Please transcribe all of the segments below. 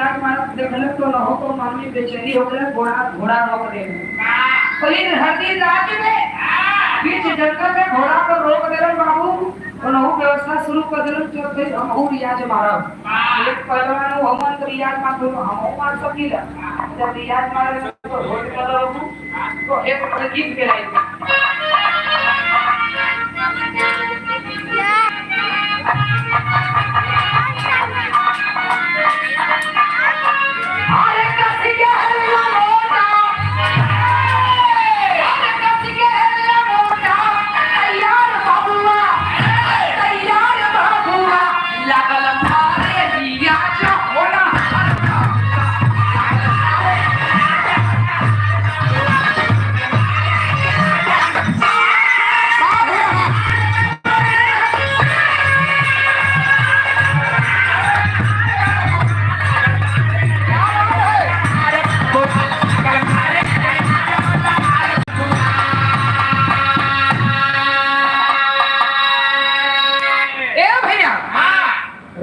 रियाज मारत देखले तो लहो को मानवी बेचैनी हो गए घोड़ा घोड़ा रोक दे पहले हरदी रात में बीच जंगल में घोड़ा को रोक देलन बाबू उनहु व्यवस्था शुरू कर देलन जो फिर हमहु रियाज मारब एक पहलवान हमन तो रियाज मार दो हमहु मार सकीला जब रियाज मारे तो होत कर तो एक गीत के लाई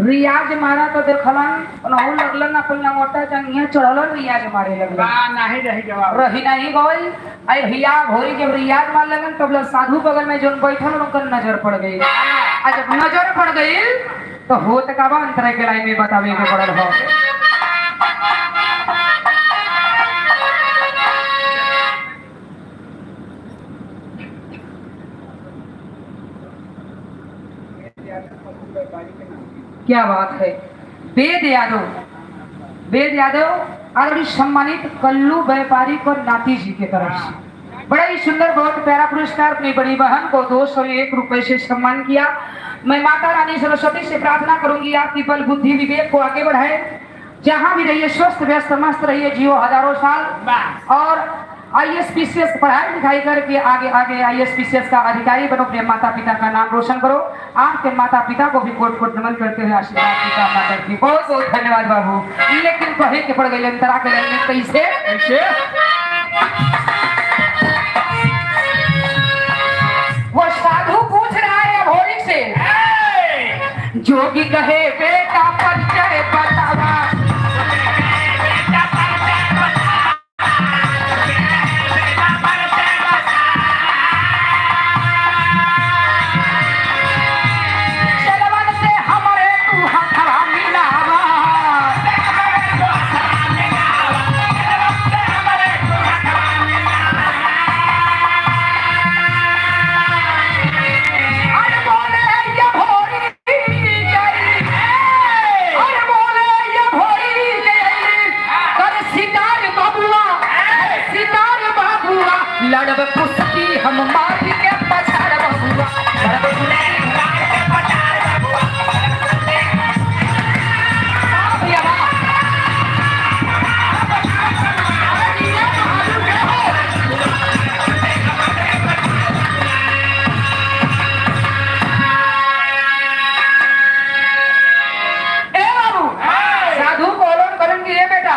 रियाज मारा तो देखलन नहु लगलन अपन लंगोटा चंगिया चढ़लन रियाज मारे लगलन नहीं रही जवाब रही नहीं गई आई भैया भोरी जब रियाज मार लगन तब साधु बगल में जोन बैठल उनकर नजर पड़ गई आ जब नजर पड़ गई तो होत का बा अंतरे के लाइन में बतावे के पड़ल हो क्या बात है वेद यादव और सम्मानित कल्लू व्यापारी को नाती जी के तरफ से बड़ा ही सुंदर बहुत प्यारा पुरस्कार अपनी बड़ी बहन को 201 रुपए से सम्मान किया। मैं माता रानी सरस्वती से प्रार्थना करूंगी आपकी बल बुद्धि विवेक को आगे बढ़ाए, जहां भी रहिए स्वस्थ व्यस्त मस्त रहिए, जियो हजारों साल और ISPCS पढ़ाई लिखाई करके आगे आगे ISPCS का अधिकारी बनो, अपने माता पिता का नाम रोशन करो। आपके माता पिता को भी कोट कोट नमन करते हुए आशीर्वाद की कामना करती हूँ। बहुत बहुत धन्यवाद बाबू। लेकिन कहे के पड़ गई अंतरा के लाइन में कैसे वो साधु पूछ रहा है भोरी से, जोगी कहे बेटा परिचय बतावा, लड़ब कुश्ती हम मार के पछाड़ बबुआ, साधु कॉलोन कलन की ये बेटा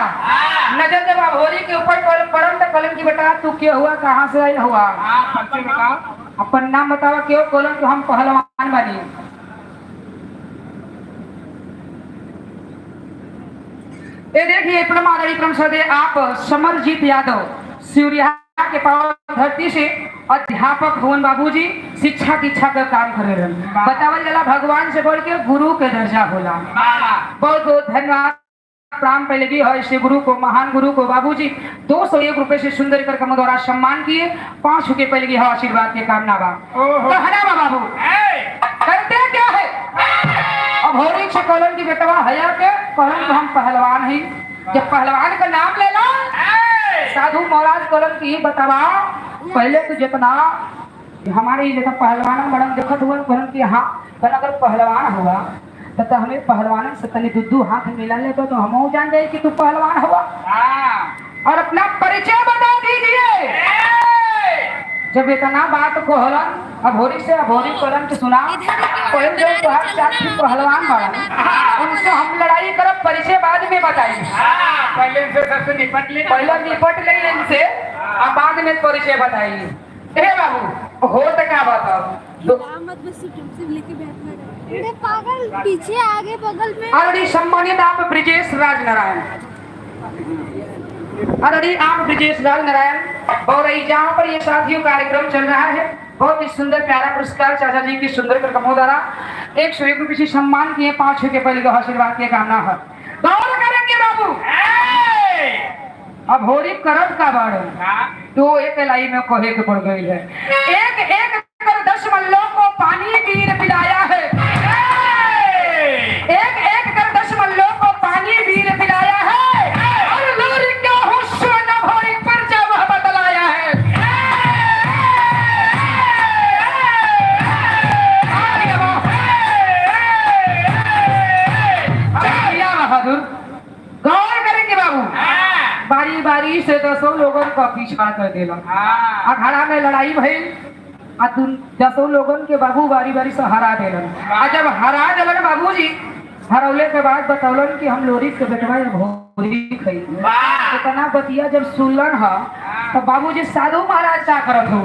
नजर जब भोरी के ऊपर पड़न तो कलन की बेटा तू क्या हुआ, कहाँ से आयल हुआ, अपन नाम बतावा क्यों कॉलन तो हम पहलवान बनी। ये देखिए प्रमादरी प्रमसदे आप समरजीत यादव सिवरिया के पावन धरती से अध्यापक भुवन बाबूजी शिक्षा दीक्षा का काम करे रहे, बतावल जला भगवान से बोल के गुरु के दर्जा होला। बहुत बहुत धन्यवाद प्राण पहले भी है श्री गुरु को, महान गुरु को बाबूजी 201 रुपए से सुंदर कर कम द्वारा सम्मान किए, 5 रुपए पहले की आशीर्वाद के कामना बा कहना बा बाबू करते क्या है। अब होरी से कॉलोन की बेटवा हया के कहन तो हम पहलवान हैं, जब पहलवान का नाम ले लो साधु महाराज कॉलोन की बतावा पहले तो जितना हमारे ये पहलवान बड़ा देखत हुआ कहन की हाँ अगर पहलवान हुआ तो हमें पहलवान से तनी दुद्दू हाथ मिला ले तो हम जान गए कि तू पहलवान हुआ। और अपना परिचय बता दीजिए। जब इतना बात को हलन अभोरी से अभोरी कलन के सुना पहले जो पहलवान वाला उनसे हम लड़ाई करब, परिचय बाद में बताइए। पहले से सबसे निपट ले इनसे अब बाद में परिचय बताइए। बाबू हो तो क्या बताओ अरे पागल पीछे आगे बगल में आदरणीय सम्मानित आप ब्रिजेश राज नारायण, आदरणीय आप ब्रिजेश राज नारायण बौरई, जहाँ पर ये साथियों कार्यक्रम चल रहा है, बहुत ही सुंदर प्यारा पुरस्कार चाचा जी की सुंदर कर कमो द्वारा 101 रुपये से सम्मान किए, 5 के पहले का आशीर्वाद की कामना है। गौर करेंगे बाबू, अब होरी करत का बाड़ तो एक लाई में कोहे के पड़ गई है। एक एक कर 10 मल्लों को पानी पीर पिलाया है, एक एक कर 10 मल्लों को पानी पीर पिलाया है, और लोरी का हुस्न न भोरी पर जब बतलाया है। बहादुर गौर करेंगे बाबू, बारी बारी से 10 लोगों का पीछा कर देला, अखाड़ा में लड़ाई भइल, आ 10 लोगन के बाबू बारी बारी से हरा देलन। आ जब हरा देलन बाबूजी, हरौले के बाद बतौलन कि हम लोरी के बेटवा भोरी खई। इतना बतिया जब सुनलन ह तो बाबूजी साधु महाराज क्या करत हो,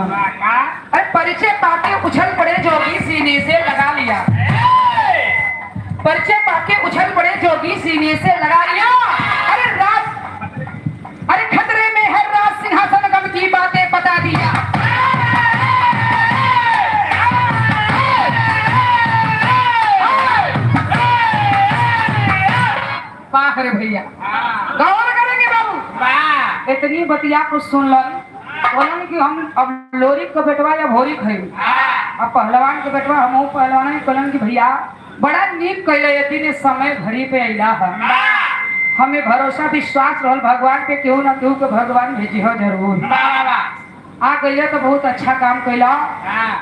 अरे परिचय पाके उछल पड़े, जोगी सीने से लगा लिया, परिचय पाके उछल पड़े, जोगी सीने से लगा लिया। अरे रात, अरे खतरे में है राज सिंहासन गम की बातें बता दिया। बाहर भैया गौर करेंगे बाबू, इतनी बतिया को सुनलन, बोलन कि हम अब लोरी का बेटवा या भोरी खाई, अब पहलवान के बेटवा हम पहलवान कहलन कि भैया बड़ा नीक कैले, इतने समय घड़ी पे अला है, हमें भरोसा विश्वास रहल भगवान पे, केहू ना केहू के भगवान भेजी हो जरूर। आ गए तो बहुत अच्छा काम कैला।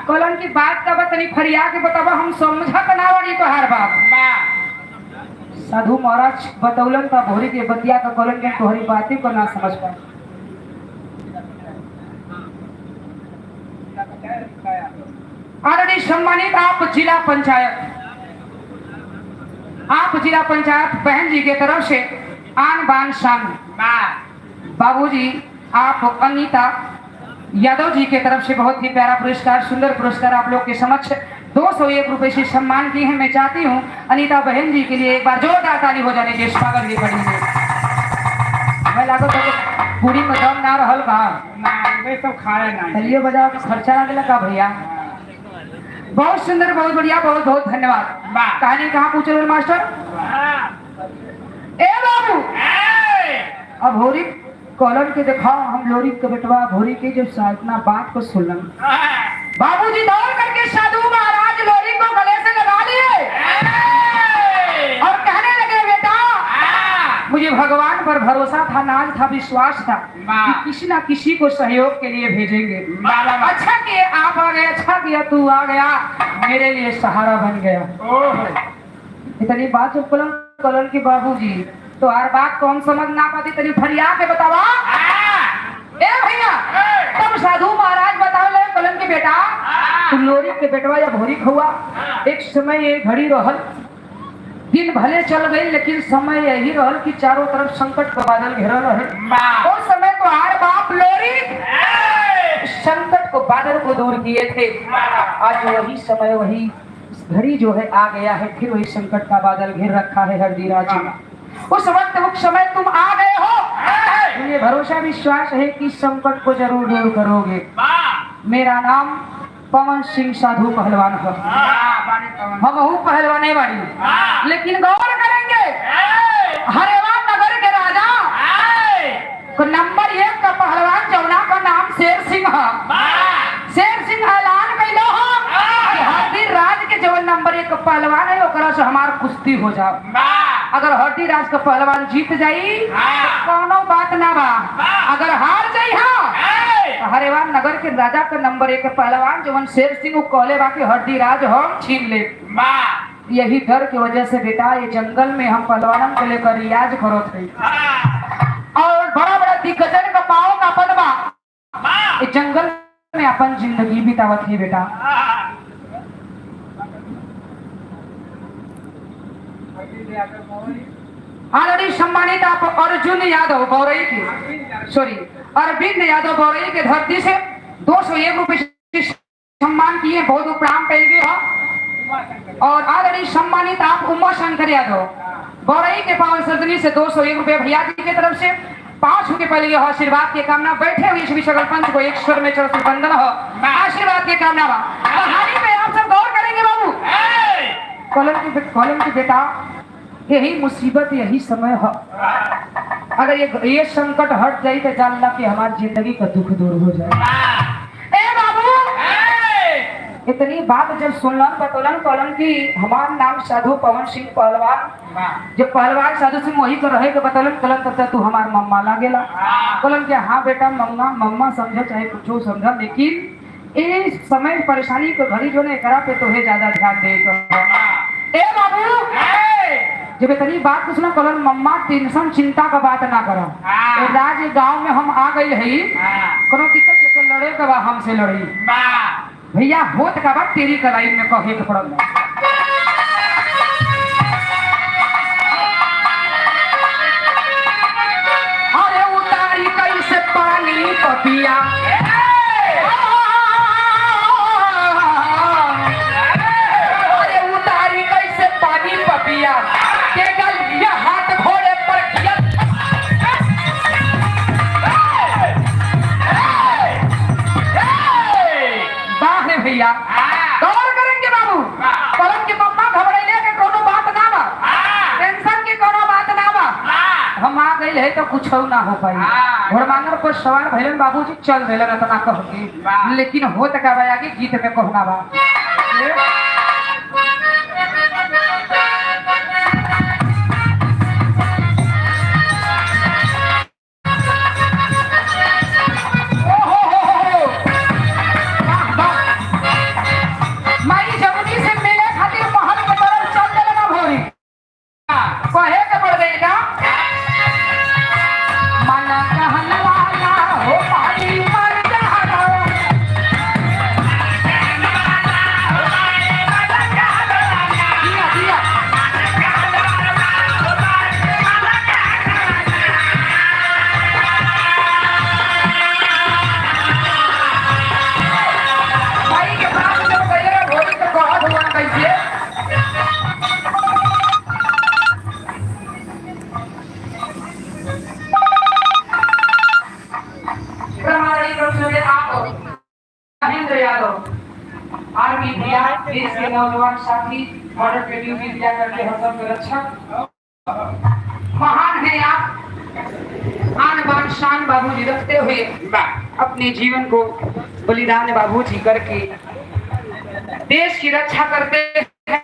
कहलन की बात का तनी फरिया के बतावा, हम समझत ना वाली तो हर बात। साधु महाराज बतौलन का भोरी के बतिया का कहलन के तोहरी बातें को ना समझ पाए। आदरणीय सम्मानित आप जिला पंचायत बहन जी के तरफ से आन बान शान, बाबूजी आप अनीता यादव जी के तरफ से बहुत ही प्यारा पुरस्कार, सुंदर पुरस्कार आप लोग के समक्ष 201 रुपए से सम्मान किए हैं। मैं चाहती हूँ अनीता बहन जी के लिए एक बार जोरदार ताली हो जाने के स्वागत की पड़ी है। मैं लागो तो पूरी में दम ना रहल बा, सब खाए ना चलिए बजाओ तो खर्चा ना दिला का भैया। बहुत सुंदर, बहुत बढ़िया, बहुत बहुत धन्यवाद। कहानी कहाँ पूछ रहे मास्टर? ए बाबू, अब होरी कॉलर के दिखाओ, हम लोरी के बेटवा भोरी के जब साधना बात को सुनल, बाबूजी दौड़ करके साधु महाराज लोरी को गले से लगा लिए और कहने लगे बेटा, मुझे भगवान पर भरोसा था, नाज था, विश्वास था कि किसी ना किसी को सहयोग के लिए भेजेंगे। अच्छा किए आप आ गए, अच्छा किया तू आ गया, मेरे लिए सहारा बन गया। इतनी बात जब कलन की बाबूजी तो हर बात को हम समझ ना पाती, तनी फरिया के बतावा। ए भैया, तब साधु महाराज बताओ ले कलन के बेटा, तुम लोरी के बेटवा या भोरी खुआ, एक समय ये घड़ी रहल, दिन भले चल गई लेकिन समय यही रहल कि चारों तरफ संकट का बादल घेरल रहे। उस समय तो हर बाप लोरी संकट को बादल को दूर किए थे। आज वही समय, वही घड़ी जो है आ गया है, फिर वही संकट का बादल घेर रखा है हरदीराज में। उस वक्त वो समय तुम आ गए हो, मुझे भरोसा विश्वास है कि संकट को जरूर दूर करोगे। मेरा नाम पवन सिंह साधु पहलवान है, हम हूँ पहलवाने वाली। लेकिन गौर करेंगे, हरेवान नगर के राजा को नंबर 1 का पहलवान जौना का नाम शेर सिंह है। शेर सिंह ऐलान कैलो हो कि हरदी राज के जवन नंबर 1 का पहलवान है ओकरा से हमार कुश्ती हो जाओ। अगर हरदी राज का पहलवान जीत जाई तो कोनो बात ना बा, अगर हार जाई तो हरेवान नगर के राजा का नंबर 1 पहलवान जवन शेर सिंह वो कहले बा कि हरदी राज हम छीन ले। यही डर की वजह से बेटा ये जंगल में हम पहलवानन को लेकर रियाज करो थे और बड़ा बड़ा दिग्गजन का पाओ का पदबा इस जंगल में अपन जिंदगी बितावत ही बेटा। आदरणीय सम्मानित आप अर्जुन यादव बौरई की, सॉरी अरविंद यादव बौरई के धरती से 201 रुपए सम्मान किए, बहुत उपराम कल गए। और आदरणीय सम्मानित आप उमा शंकर यादव बौरई के पावन सदनी से 201 रुपए भैया जी की तरफ से 5 रुपए पहले यह आशीर्वाद की कामना बैठे हुए इस विशगल पंच को एक स्वर में चरण वंदन हो आशीर्वाद की कामना कहानी पे आप सब गौर करेंगे बाबू कॉलम की बेटा यही मुसीबत यही समय हो अगर ये संकट हट जाए तो जानना कि हमारी जिंदगी का दुख दूर हो जाए ए बाबू इतनी बात जब सुनलन बतौलन कॉलम की हमारा नाम साधु पवन सिंह पहलवान जब पहलवान साधु सिंह वही तो रहे के बतौलन कलन तब तू हमार मम्मा लागेला कलन के हाँ बेटा मम्मा मम्मा समझो चाहे कुछ समझो लेकिन इस समय परेशानी को घड़ी जो ने करा पे तो है ज्यादा ध्यान दे ए बाबू जब इतनी बात को सुना कलन मम्मा टेंशन चिंता का बात ना करो राज गांव में हम आ गए है कोनो दिक्कत जो लड़े के बा हमसे लड़ी भैया होत का बात तेरी कलाई में कहे के पड़ल अरे उतारी कैसे पानी पपिया अरे उतारी कैसे पानी पपिया के गल ये हाथ घोड़े पर किया बाह रे भैया गौर करेंगे बाबू कलम की मम्मा घबराइले के कोनो बात ना बा टेंशन की कोनो बात ना बा हम आ गइल है तो कुछ ना हो पाई घोड़मांगर पर सवार भइलन बाबूजी चल देलन इतना कह के लेकिन होत का बा आगे गीत में कहना बा कहे के पड़ गई का मना कहन वाला हो पानी मर जाओ दिया दिया भाई के साथ जब पहले घोड़ी को कहा हुआ कैसे महेंद्र यादव आर्मी भैया देश के नौजवान साथी बॉर्डर पे ड्यूटी दिया करके हम सब रक्षक महान है आप आन बान शान बाबूजी रखते हुए अपने जीवन को बलिदान बाबूजी करके देश की रक्षा करते हैं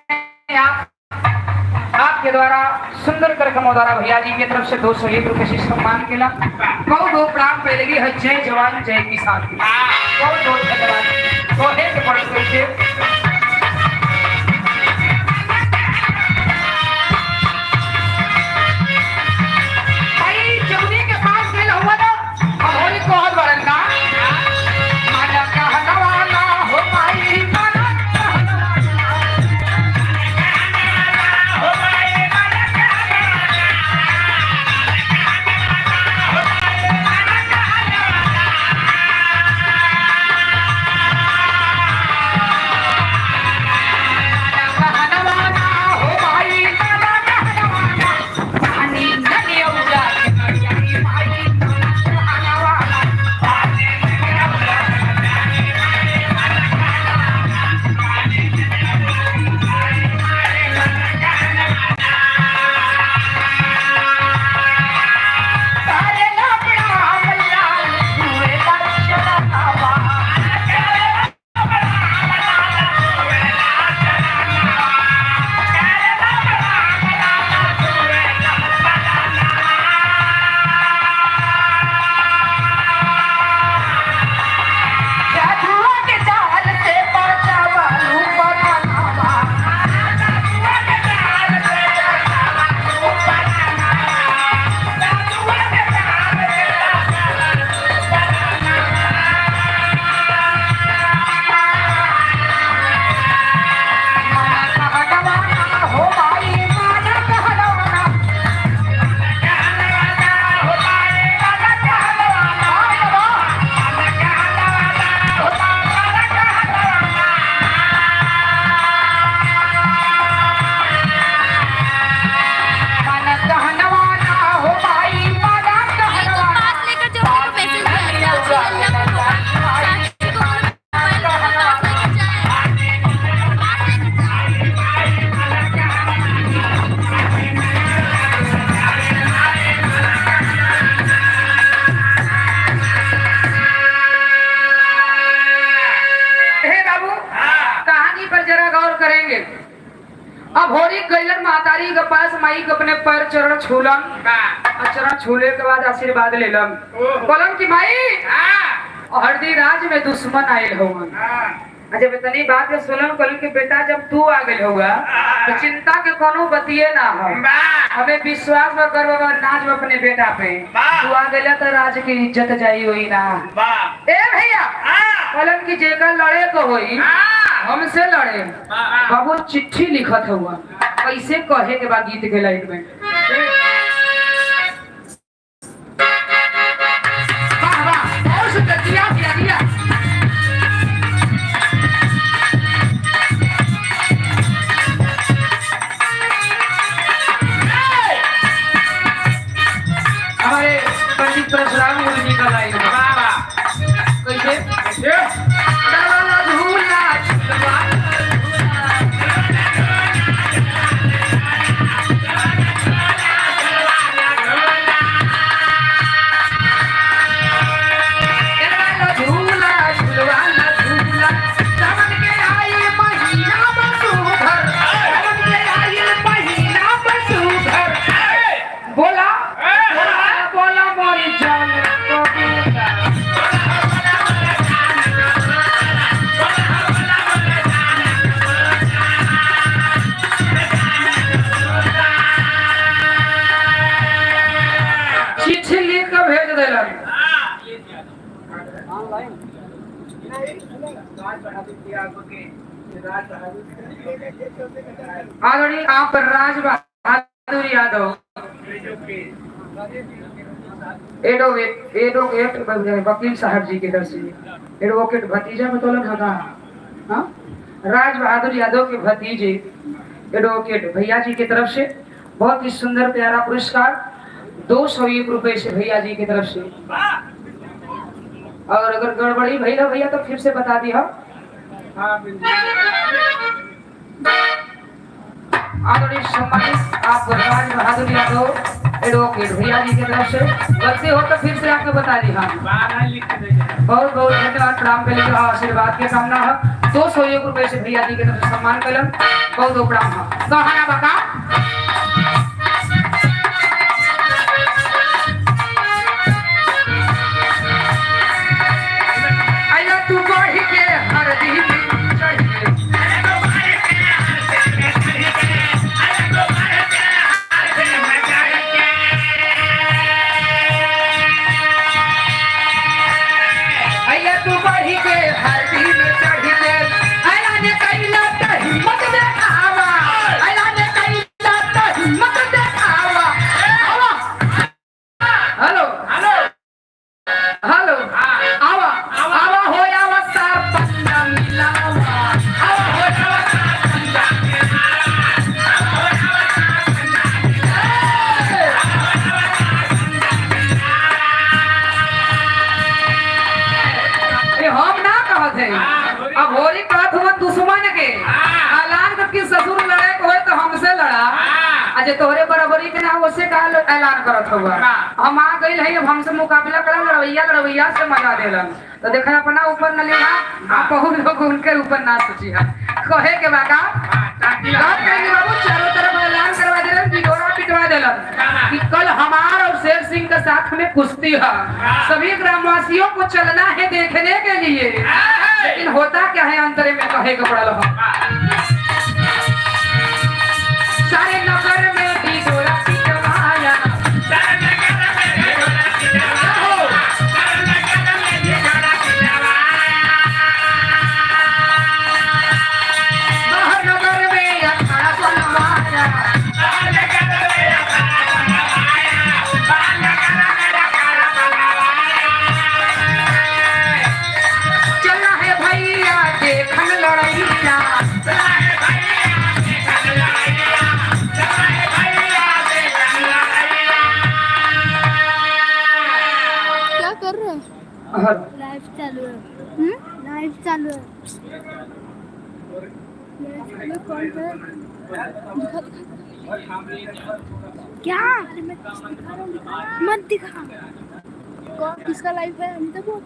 आपके द्वारा सुंदर कर कमोदारा भैया जी की तरफ से 201 रुपए से सम्मान केला बहुत बहुत प्राण पे लगी है जय जवान जय किसान बहुत बहुत धन्यवाद तो एक बड़े से भाई जमुनी के पास मिल हुआ ना अब होली को बहुत बड़न का माना कहना वाला हो भाई माना मातारी के पास माई के अपने पैर चरण छूलन और चरण छूले के बाद आशीर्वाद लेलन बोलन कि माई हरदी राज में दुश्मन आयल होवन जब इतनी बात के सुनल कहलन कि बेटा जब तू आ गई होगा तो चिंता के कोनो बतिये ना हो हमें विश्वास में गर्व में नाच अपने बेटा पे तू आ गया तो राज की इज्जत जाई हुई ना ए भैया कहलन कि जेकर लड़े को होई हमसे लड़े बाबू चिट्ठी लिखत हुआ कैसे कहे के बाद गीत के लाइन में वाह वाह बहुत सुंदर दिया दिया दिया हमारे पंडित परशुराम गुरु जी का लाइन कैसे डरवाला झूला बोला बोला मोरी जान चिट्ठी लिख के भेज देलन आदरणीय आप राज बहादुर यादव एडवोकेट वकील साहब जी की तरफ से एडवोकेट भतीजा में तोलन होगा हाँ राज बहादुर यादव के भतीजे एडवोकेट भैया जी की तरफ से बहुत ही सुंदर प्यारा पुरस्कार 201 रुपए से भैया जी की तरफ से और अगर गड़बड़ी भैया भैया तो फिर से बता दिया आदरणीय सम्मानित आप राज बहादुर यादव एडवोकेट भैया जी की तरफ से गलती हो तो फिर से आपको बता दी हाँ बहुत बहुत धन्यवाद प्रणाम के लिए आशीर्वाद के कामना है 201 रुपए से भैया जी की तरफ से सम्मान कलम बहुत बहुत प्रणाम है कहाना बता तू बढ़ के हर दिन अब होली बात हुआ दुश्मन के ऐलान करके ससुर लड़े को तो हमसे लड़ा अजय तोहरे बराबरी के ना उसे का ऐलान करत हुआ हम आ गइल है अब हमसे मुकाबला करल लड़वैया से मजा देलन तो देखा अपना ऊपर न लेना आप बहुत लोग उनके ऊपर ना सोची है कहे के बाका बात करेंगे बाबू चारों तरफ ऐलान करवा देलन बिगोरा पिटवा देलन कि कल हमार और शेर सिंह के साथ में कुश्ती है सभी ग्रामवासियों को चलना है देखने के लिए लेकिन होता क्या है अंतरे में कहे के पड़ल हो सारे नगर में बिगोरा पिटवाया लाइव चालू है लाइव चालू है क्या मत दिखा कौन किसका लाइव है हम तो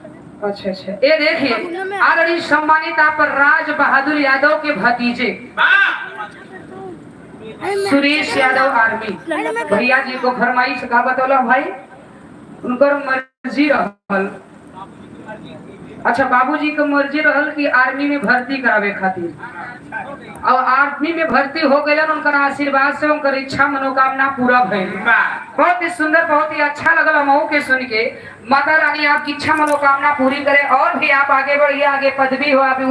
अच्छा अच्छा ये देखिए आदरणीय सम्मानित आप राज बहादुर यादव के भतीजे सुरेश यादव आर्मी भैया जी को फरमाइश का बतौला भाई उनकर मर्जी रहल। अच्छा बाबूजी के मर्जी रहल कि आर्मी में भर्ती करावे खातिर और आर्मी में भर्ती हो गए उनकर आशीर्वाद से उनकर इच्छा मनोकामना पूरा भइल। बहुत ही सुंदर बहुत ही अच्छा लगल हमहू के सुन के। माता रानी आपकी इच्छा मनोकामना पूरी करे और भी आप आगे बढ़िए, आगे पदवी हो, आप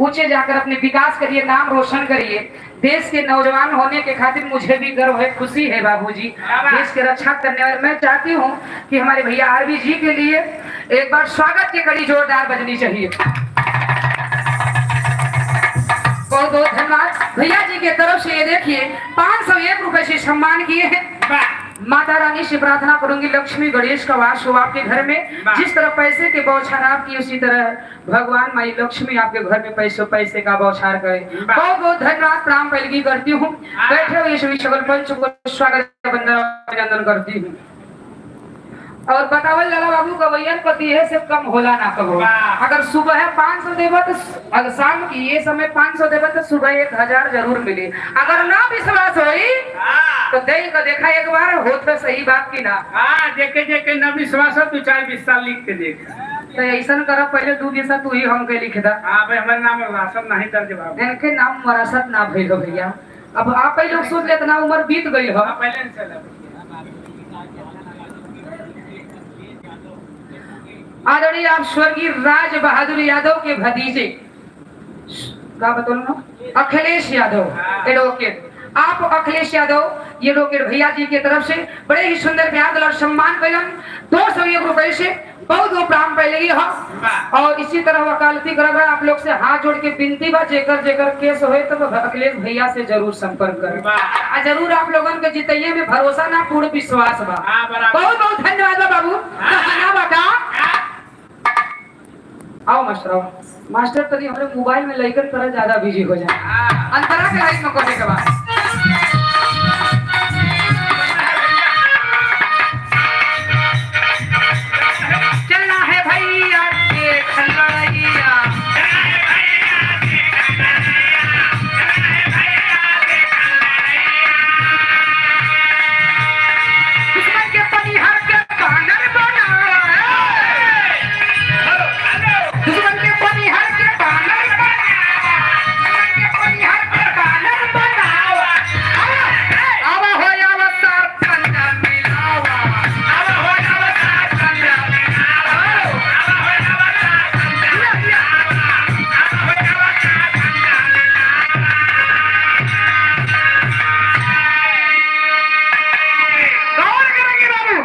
ऊंचे जाकर अपने विकास करिए, नाम रोशन करिए। देश के नौजवान होने के खातिर मुझे भी गर्व है, खुशी है बाबूजी। देश की रक्षा करने वाले मैं चाहती हूँ कि हमारे भैया आरबी जी के लिए एक बार स्वागत की कड़ी जोरदार बजनी चाहिए। बहुत बहुत धन्यवाद भैया जी के तरफ से। ये देखिए 501 रुपए से सम्मान किए हैं। माता रानी से प्रार्थना करूंगी लक्ष्मी गणेश का वास हो आपके घर में। जिस तरह पैसे के बौछार आपकी उसी तरह भगवान माई लक्ष्मी आपके घर में पैसे का बौछार करे। बहुत बहुत धन्यवाद, प्रणाम पैलगी करती हूँ। बैठे हुए सभी सकल पंच को स्वागत वंदन अभिनंदन करती हूँ। और बतावल लाला बाबू का वैयन पति है से कम होला ना कहो। अगर सुबह 500 देवा तो अगर शाम की ये समय 500 देवा तो सुबह 1000 जरूर मिले। अगर ना विश्वास होई तो देख का देखा एक बार होत सही बात की ना। देखे देखे न विश्वास हो तू 4-20 साल लिख के देख। तो ऐसा कर पहले 2 पैसा तू ही हम के लिख दा। भाई हमारे नाम राशन नहीं दर्ज बाबू। इनके नाम वरासत ना भइल हो भैया। अब आप ही लोग सोच ले इतना उम्र बीत गई हो। पहले नहीं चला। आदरणीय आप स्वर्गीय राज बहादुर यादव के भतीजे क्या बतौलू अखिलेश यादव एडवोकेट। आप अखिलेश यादव ये लोकेट भैया जी की तरफ से बड़े ही सुंदर ब्याज और सम्मान कैलन 201 रुपए से बहुत वो प्राण पहले हो। और इसी तरह वकालती कर आप लोग से हाथ जोड़ के विनती बा जेकर जेकर केस हो तो अखिलेश भैया से जरूर संपर्क करें। जरूर आप लोगन के जितैये में भरोसा ना पूर्ण विश्वास बा। बहुत बहुत धन्यवाद बाबू। आओ मास्टर आओ। मास्टर तरी हमारे मोबाइल में लेकर तरह ज्यादा बिजी हो जाए। अंतरा के लाइफ में करने के बाद चलना है भैया के खलड़ैया। दुश्मन के पनिहार के बानर बनाओ। दुश्मन के पनिहार के बानर बनाओ। आवा हो आवा साथ कंधा मिलावा। आवा हो आवा साथ कंधा मिलावा। आवा हो आवा साथ कंधा मिलावा। आवा हो आवा साथ कंधा मिलावा। गौर करेंगे बाबू।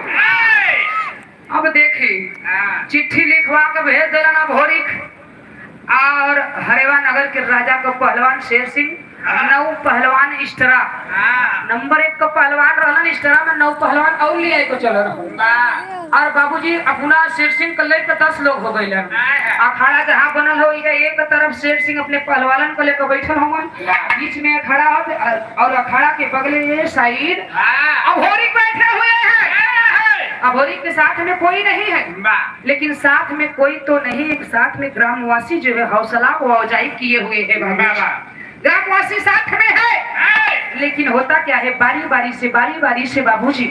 अब देखिए चिट्ठी लिखवा के भेज देना ना भोरिक और हरेवा नगर के राजा का पहलवान शेर सिंह 9 पहलवान इस्टरा नंबर 1 का पहलवान रहलन। इस्टरा में 9 पहलवान और ले आए को चलन। और बाबूजी अपना शेर सिंह को लेकर 10 लोग हो गए। अखाड़ा जहाँ बनल हो एक तरफ शेर सिंह अपने पहलवान को लेकर बैठल हो बीच में अखाड़ा हो और अखाड़ा के बगले साइड अभोरिक बैठे हुए हैं। अभोरी के साथ में कोई नहीं है लेकिन साथ में कोई तो नहीं, एक साथ में ग्रामवासी जो है हौसला को अफजाई किए हुए है। ग्रामवासी साथ में है लेकिन होता क्या है बारी बारी से बाबूजी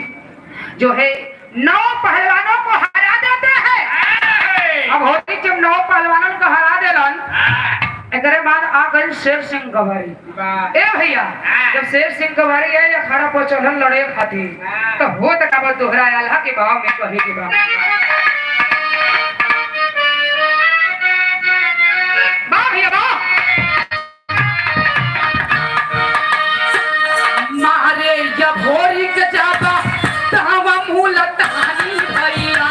जो है 9 पहलवानों को हरा देते हैं। अब होती जब 9 पहलवानों को हरा देलन एक बाद आ गई शेर सिंह का बारी। ए भैया जब शेर सिंह का बारी है अखाड़ा पर चढ़ल लड़े खातिर तो हो तक दोहरा अल्लाह के भाव में कहे के बाद भैया मारे जब भोरी के जाबा तहवा मूल तहानी भैया।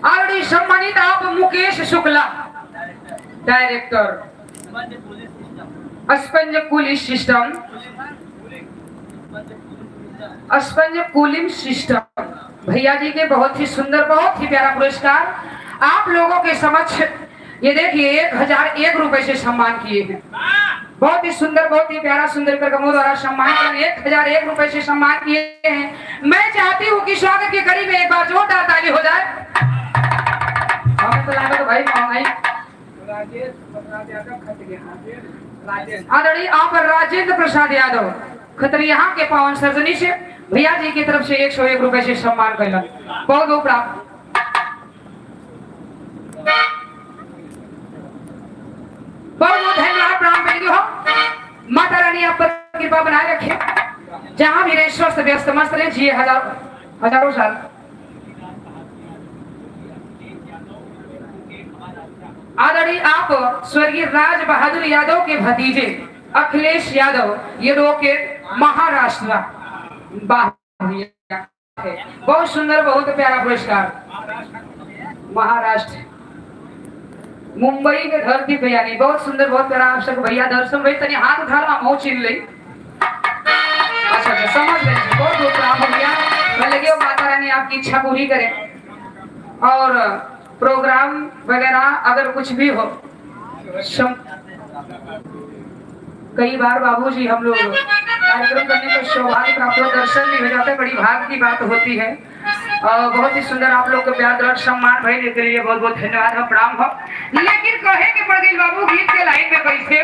आरडी सम्मानित आप मुकेश शुक्ला डायरेक्टर अस्पंज कूलिंग सिस्टम, अस्पंज कूलिंग सिस्टम भैया जी के बहुत ही सुंदर, बहुत ही प्यारा पुरस्कार आप लोगों के समक्ष ये देखिए 1001 रुपए से सम्मान किए हैं। बहुत ही सुंदर, बहुत ही प्यारा सुंदर करगमों द्वारा सम्मान किया, 1001 रुपए से सम्मान किए हैं। मैं चाहती हूँ कि स्वागत की कड़ी में एक बार जोरदार ताली हो जाए। हमें तो लगा तो भाई महंगाई आदरणीय आप राजेंद्र प्रसाद यादव खतरिया के पावन सर्जनी से भैया जी की तरफ से 101 रुपए से सम्मान कैलन। बहुत बहुत प्राप्त। बहुत बहुत धन्यवाद, प्रणाम करेंगे हो। माता रानी आप पर कृपा बनाए रखे, जहां भी रहे स्वस्थ व्यस्त मस्त रहे, जिए हजारों साल। आदरणीय आप स्वर्गीय राज बहादुर यादव के भतीजे अखिलेश यादव ये के महाराष्ट्र बहुत सुंदर, बहुत प्यारा पुरस्कार। महाराष्ट्र मुंबई के धरती पे यानी बहुत सुंदर, बहुत प्यारा। आप सब भैया दर्शन भाई तनी हाथ उठा लो, हम चिन ले। अच्छा समझ ले, बहुत बहुत प्रणाम भैया। मैं लगे माता रानी आपकी इच्छा पूरी करे और प्रोग्राम वगैरह अगर कुछ भी हो। कई बार बाबूजी हम लोग कार्यक्रम करने को सौभाग्य प्राप्त हो, दर्शन भी हो जाता है, बड़ी भाग की बात होती है। बहुत ही सुंदर आप लोग को प्यार द्वारा सम्मान भाई के लिए बहुत बहुत धन्यवाद हो, प्रणाम हो। लेकिन कहे के पड़ गई बाबू गीत के लाइन में कैसे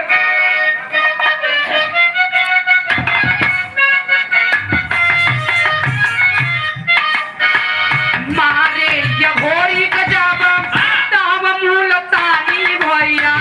मारे ये भोरी का जाबा ताम मुलतानी भैया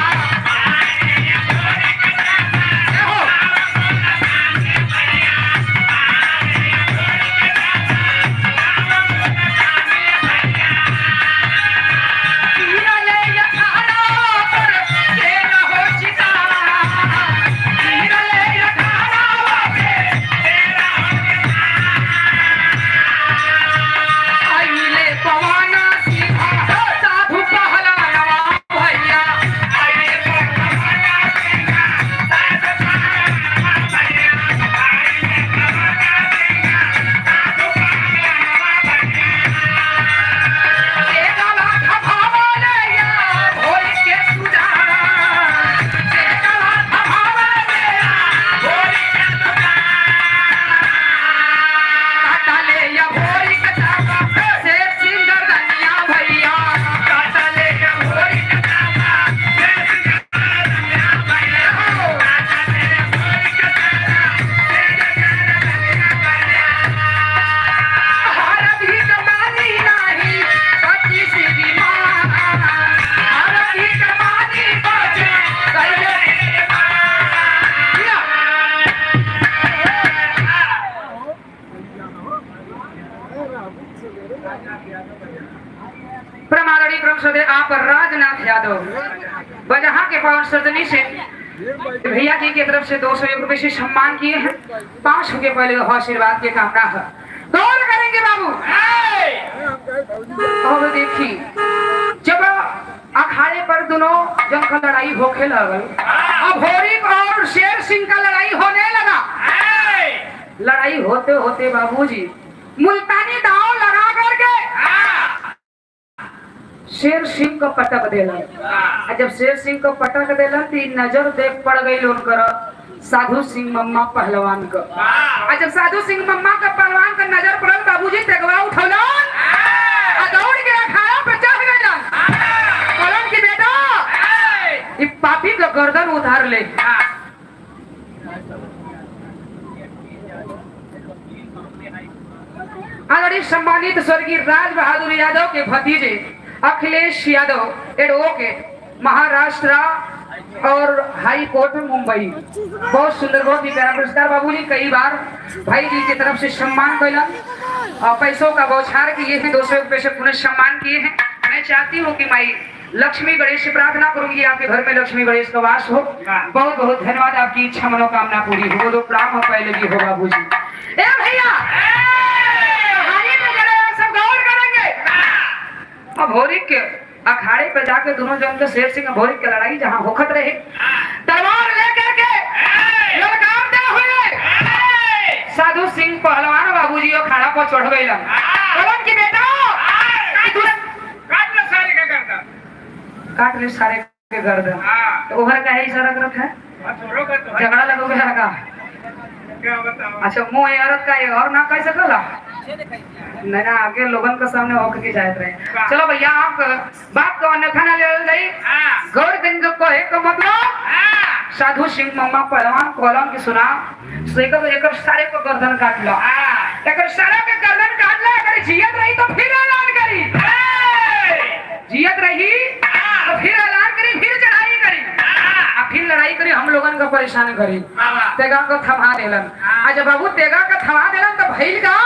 प्रमाणिक क्रम से आप राजनाथ यादव बजहा के पावन सर्जनी से भैया जी की तरफ से 201 रुपए से सम्मान किए हैं। 5 के पहले आशीर्वाद के कामना है, गौर करेंगे बाबू। अब देखिए जब अखाड़े पर दोनों जंग का लड़ाई होके लगल, अब होरी और शेर सिंह का लड़ाई होने लगा। लड़ाई होते होते बाबूजी मुल्तानी दांव लगा करके शेर सिंह को पटक देलन। जब शेर सिंह को पटक देलन तो नजर देख पड़ गई उनकर साधु सिंह मम्मा पहलवान को। जब साधु सिंह मम्मा का पहलवान का नजर पड़ल बाबूजी तेगवा उठौलन, दौड़ के अखाड़ा पे चढ़ गइलन। कहलन कि बेटा ई पापी का गर्दन उधार ले। आदरणीय सम्मानित स्वर्गीय राज बहादुर यादव के भतीजे अखिलेश यादव एडवोकेट महाराष्ट्र और हाई कोर्ट मुंबई, बहुत सुंदर, बहुत ही प्यारा पुरस्कार बाबूजी। कई बार भाई जी की तरफ से सम्मान कैलन, पैसों का बौछार किए हैं, 200 रुपए से पुनः सम्मान किए हैं। मैं चाहती हूँ कि माई लक्ष्मी गणेश से प्रार्थना करूंगी आपके घर में लक्ष्मी गणेश का वास हो। बहुत बहुत धन्यवाद, आपकी इच्छा मनोकामना पूरी हो। दो प्रणाम हो पहले भी हो बाबूजी। ए भैया सब गौर करेंगे। अब भोरी के अखाड़े पे जाके दोनों जन के शेर सिंह भोरी की लड़ाई जहां होखत रहे, तलवार लेकर के साधु सिंह पहलवान बाबूजी और खाड़ा पर चढ़ गए कलम की बेटा काट लो सारे का करता काट ले सारे के गर्दन हाँ तो ओहर का है इशारा करत है छोड़ो का तो झगड़ा लगोगे लगा क्या बताओ अच्छा मुंह है औरत का ये और ना कह सकला नहीं ना आगे लोगन के सामने होकर के जायत रहे चलो भैया आप बात को अन्यथा ना ले गई गौर गंग को एक मतलब साधु सिंह मम्मा पहलवान कॉलम की सुना सेकर एकर सारे को गर्दन काट लो एकर सारा के गर्दन काट लो अगर जियत रही तो फिर ऐलान करी जियत रही तो फिर ऐलान करी फिर चढ़ाई करी आ फिर लड़ाई करी हम लोगन को परेशान करी तेगा को थमा देलन आज बाबू तेगा का थमा देलन तो भइल का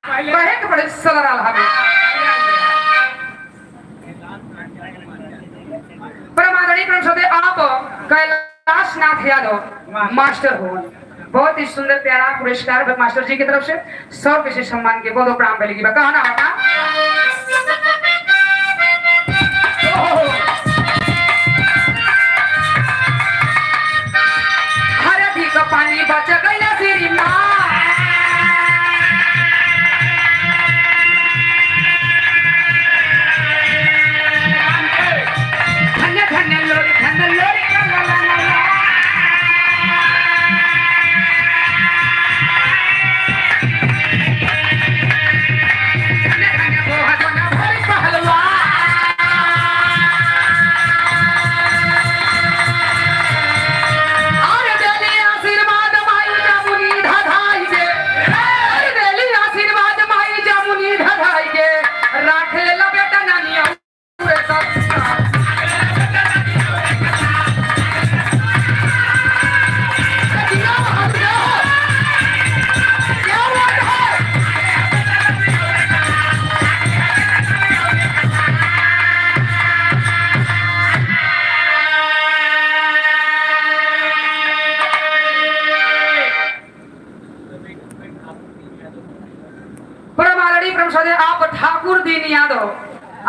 कहे के बड़े सदराल हवे परमादरणीय प्रमसदे आप कैलाश नाथ यादव मास्टर हो बहुत ही सुंदर प्यारा पुरस्कार मास्टर जी की तरफ से 100 विशेष सम्मान के बहुत प्राण पहले की कहना होगा हर अधिक पानी बच गया श्री माँ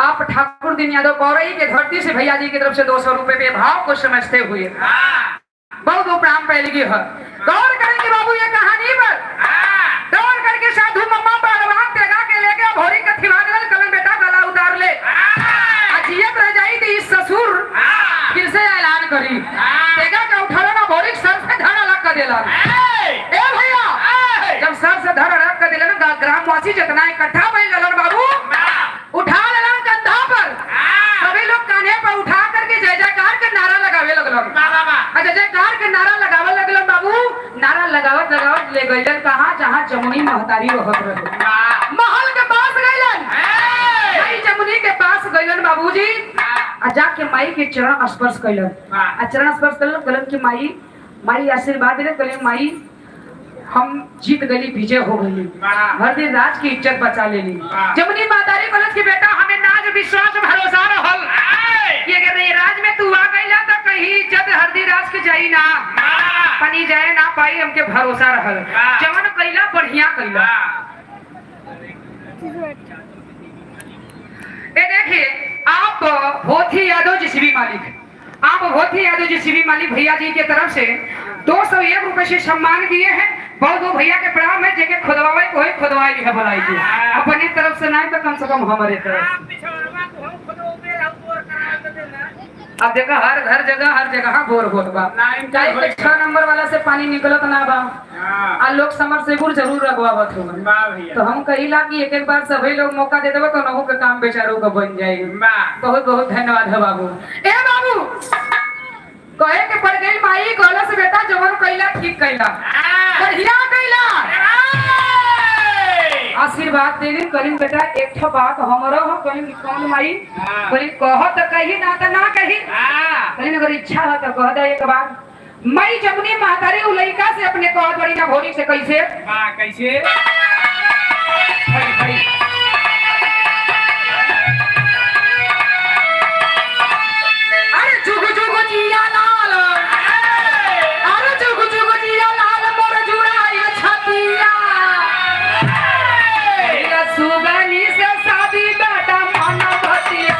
आप ठाकुर दीन यादव पौरई के धरती से भैया जी की तरफ से 200 रुपए पे भाव को समझते हुए बहुत उपराम पहले है गौर करेंगे बाबू ये कहानी पर दौड़ करके साधु मम्मा पहलवान तेगा के लेके भोरी का थिवान कलन बेटा गला उतार ले अजियत रह जाई थी इस ससुर फिर से ऐलान करी तेगा का उठाना ना भोरी सर से धड़ अलग कर देला ए भैया जब सर से धड़ अलग कर देला ना ग्रामवासी जितना इकट्ठा भइल गलन बाबू उठा लेला कंधा पर सभी लोग कान्हे पर उठा करके जय जयकार के नारा लगावे लगलन अच्छा जयकार के नारा लगावे लगलन बाबू नारा लगावत लगावत ले गइलन कहां जहां जमुनी महतारी रहत रहे महल के पास गइलन माई जमुनी के पास गइलन बाबूजी आ जाके माई के चरण स्पर्श कइलन आ चरण स्पर्श कइलन कहलन कि माई आशीर्वाद दे कहले माई हम जीत गली विजय हो गई हर दिन राज की इज्जत बचा लेली जमुनी मातारी कलश की बेटा हमें नाज विश्वास भरोसा रहल कि अगर ये राज में तू आ गईला तो कहीं इज्जत हरदी राज के जाई ना पानी जाए ना पाई हमके भरोसा रहल जवन कइला बढ़िया कइला ए देखिए आप भोथी यादव जीसीबी मालिक आप भोथी यादव जीसीबी मालिक भैया जी की तरफ से 201 रुपए से सम्मान किए हैं बहुत भैया के प्रणाम है जेके खुदवावे को है खुदवाई है भलाई जी अपनी तरफ से नहीं तो कम से कम हमारे तरफ अब देखा हर जगह बोर होत बा 6 नंबर वाला से पानी निकलत ना बा आ लोग समरसेबुल जरूर लगवावत हो तो हम कहिला कि एक बार सभी लोग मौका दे देबो तो नहु के काम बेचारों का बन जाएगी बहुत बहुत धन्यवाद है बाबू ए बाबू कहे के पड़ गई माई कहला से बेटा जवन कइला ठीक कइला बढ़िया कइला आशीर्वाद देने करीम बेटा एक ठो बात हमरो हो कहीं कौन माई बोली कहो तो कही ना तो ना कही कहीं अगर इच्छा हो तो कह दे एक बार मई जमुनी महतारी उ लइका से अपने कहत बड़ी ना भोरी से कैसे कैसे अरे जुग जुग जिया लाल अरे जुग जुग जिया लाल मोर जुड़ाई छतिया सुगनी से शादी बेटा मन भतिया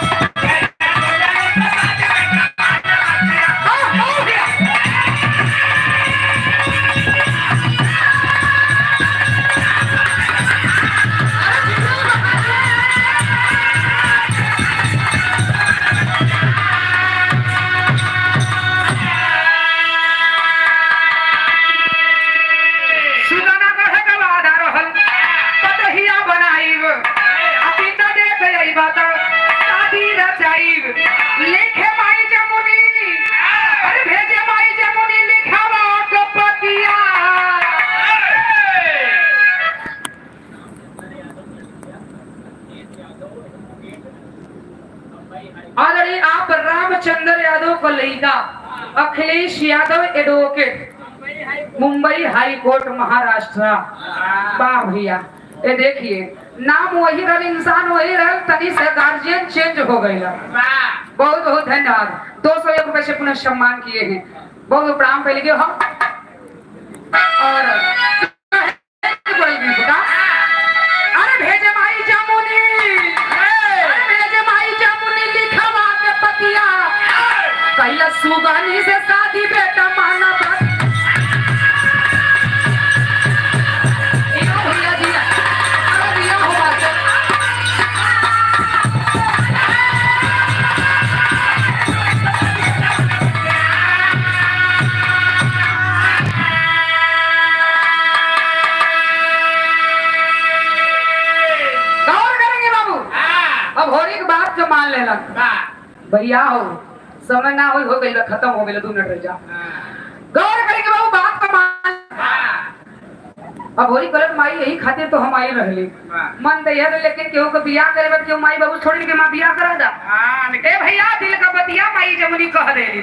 गई बात शादी रचाई लिखे माई जमुनी अरे भेजे माई जमुनी लिखावा के पतिया आदरणीय आप रामचंद्र यादव को लड़का Akhilesh Yadav advocate Mumbai high court Maharashtra. वाह भैया ये देखिए नाम वही रहा इंसान वही रहा तनी से गार्जियन चेंज हो गई। बहुत बहुत धन्यवाद 201 रुपए से पुनः सम्मान किए हैं। बहुत बहुत प्रणाम पहले के हम और अरे भेजे माई जमुनी पहला सुगानी से शादी बेटा माना भैया जी भैया हो बात गौर करेंगे बाबू। अब होरी की बात जो मान लेना भैया हो समय ना हो गई खत्म हो गई 2 मिनट रह जा। गौर करेंगे बाबू बात को मान अब होरी गलत माई यही खातिर तो हम आई रहली मन तो यह लेकिन केहू को बियाह करे बट केहू माई बाबू छोड़ के मां बियाह करा दा ए भैया दिल का बतिया माई जमुनी कह देली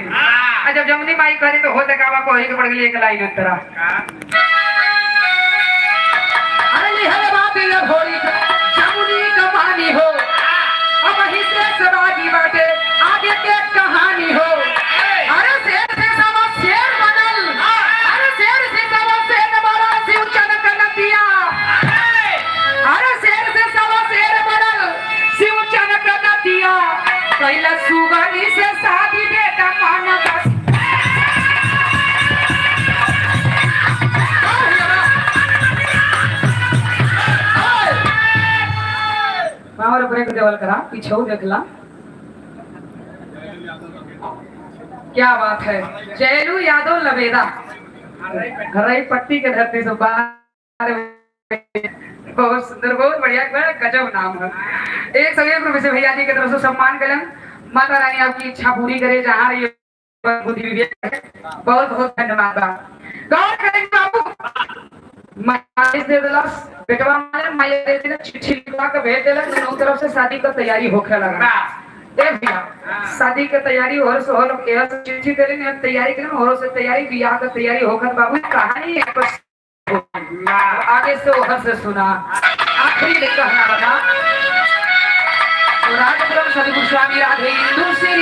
जब जमुनी माई करे तो होते काबा को ही के पड़ गई एक लाइन अंतरा अरे लिहले बात ये होरी जमुनी कहानी हो अब ही से सवागी बाटे आगे के कहानी हो। अरे शेर से सवा शेर बनल अरे शेर से सवा शेर बड़ा शिव चनक नदिया अरे शेर से सवा शेर बनल शिव चनक नदिया कैला सुगनी से शादी बेटा मानक और ब्रेक देवल करा पीछे देखला क्या बात है। जयलू यादव लवेदा घरई पट्टी के धरती से बाहर बहुत सुंदर बहुत बढ़िया गजब नाम है। एक सभी प्रोफेसर भैया जी की तरफ से सम्मान करें। माता रानी आपकी इच्छा पूरी करे जहाँ रही बुद्धि विवेक बहुत बहुत धन्यवाद। गौर करेंगे बाबू माइस दे दिलस बेटवा मारे माई दे दिल चिट्ठी लिखवा के भेज दिलस दोनों तरफ से शादी का तैयारी होखे लगा। ए भैया शादी के तैयारी और से होल के चिट्ठी दे लेने तैयारी करें और से तैयारी बियाह का तैयारी होकर बाबू कहानी है पर आगे से ओहर से सुना आखिरी में कहना बता राजब्रह्म सदगुरु स्वामी राधे इंदु श्री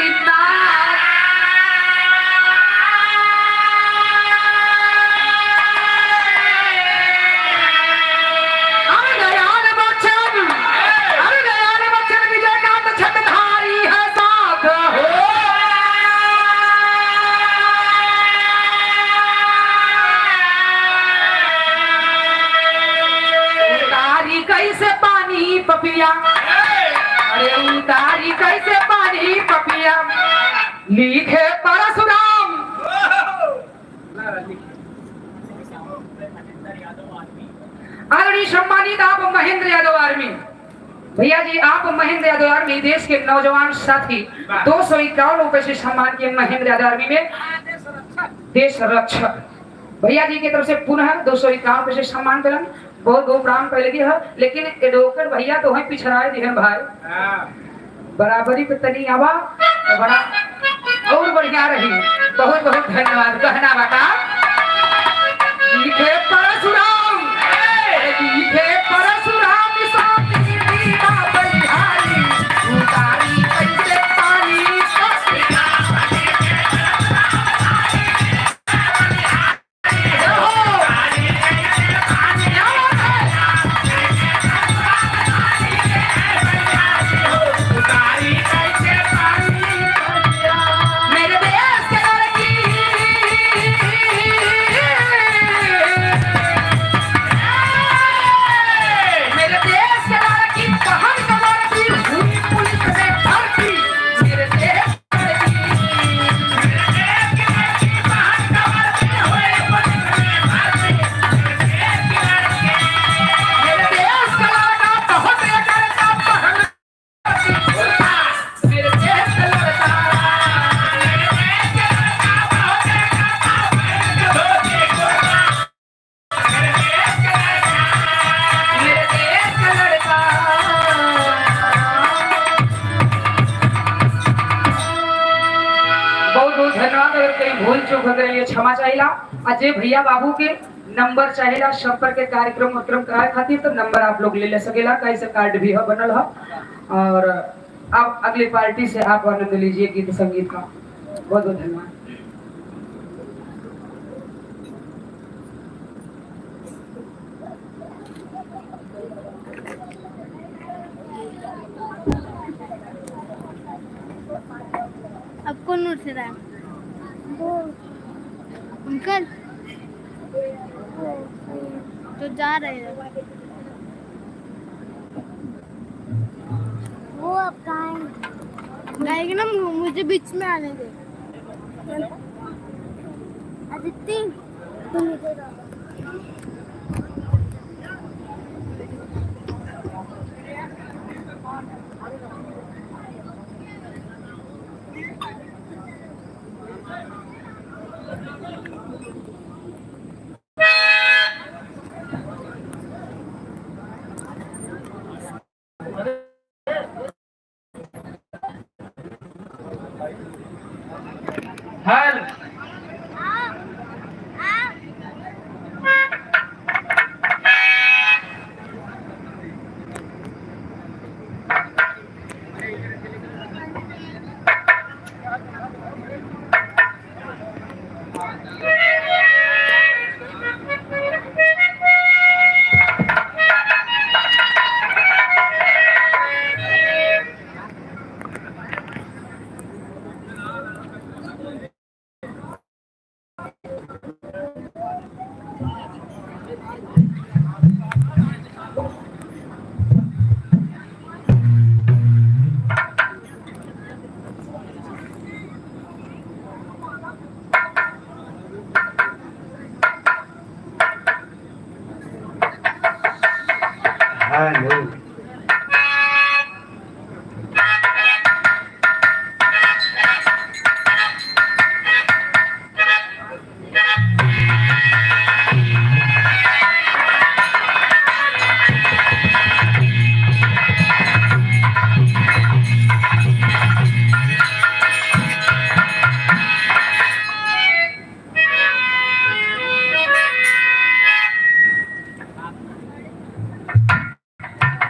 कैसे पानी पपिया अरे उतारी कैसे पानी पपिया लिखे परशुराम आदरणीय सम्मानित आप महेंद्र यादव आर्मी भैया जी आप महेंद्र यादव आर्मी देश के नौजवान साथी 251 रुपए से सम्मान किए महेंद्र यादव आर्मी में देश रक्षक भैया जी की तरफ से पुनः 251 रुपए से सम्मान करें। बहुत बहुत प्राण पहले की है लेकिन एडवोकेट भैया तो वहीं पिछड़ाए दिए भाई बराबरी पे तनी आवा तो बड़ा और बढ़िया रही। बहुत बहुत धन्यवाद। कहना बता लिखे परशुराम लिखे परशुराम उतारी कैसे पानी चूक हो गई क्षमा चाहिला। अजय भैया बाबू के नंबर चाहिला संपर्क के कार्यक्रम उत्क्रम कराए खातिर तो नंबर आप लोग ले सकेला, कैसे कार्ड भी है बनल है। और अब अगली पार्टी से आप आनंद लीजिए गीत संगीत का। बहुत बहुत धन्यवाद। अब कौन उठ रहा है? अंकल तो जा रहे हैं वो अब गाएंगे ना, मुझे बीच में आने दे। आदित्य तुम इधर आओ। हेलो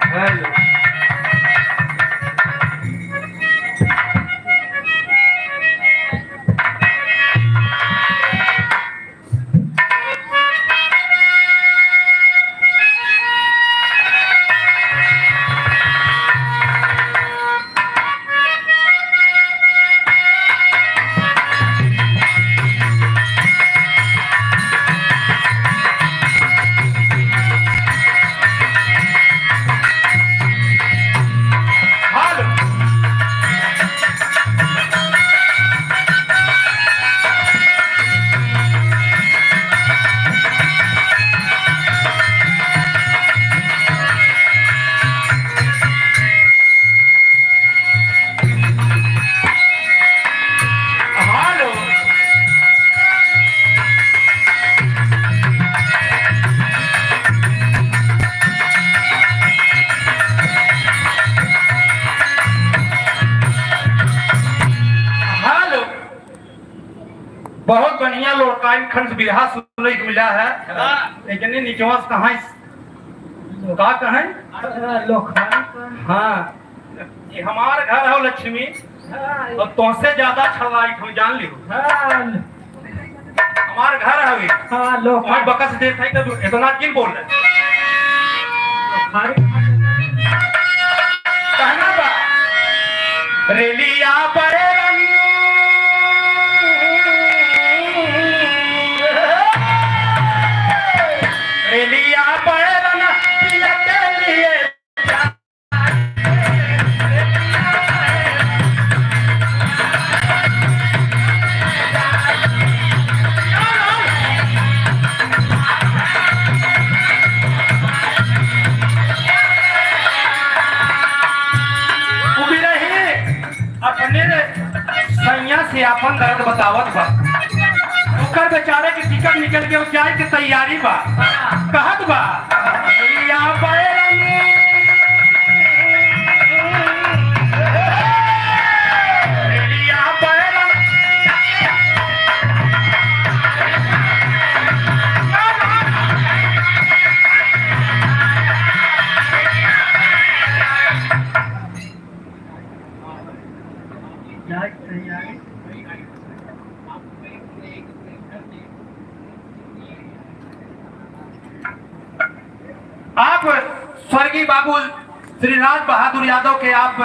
हेलो हेलो बहुत बढ़िया लोकाइन खंड बिरहा सुनने को मिला है, लेकिन ये निचवास कहाँ का कहें लोकाइन। हाँ ये हमार घर है लक्ष्मी, और तुमसे ज्यादा छलाई हम जान लियो। हमार घर है हाँ लोग बकस देता है तो इतना किन बोल रहे कहना बा रेलिया बड़े रेलिया बड़े पिया के लिए अपने सैया से अपन दर्द बतावत बा, ओकर बेचारे के टिकट निकल के जाए के तैयारी बा, कहत बा यहाँ आप स्वर्गीय बाबू श्री राज बहादुर यादव के आप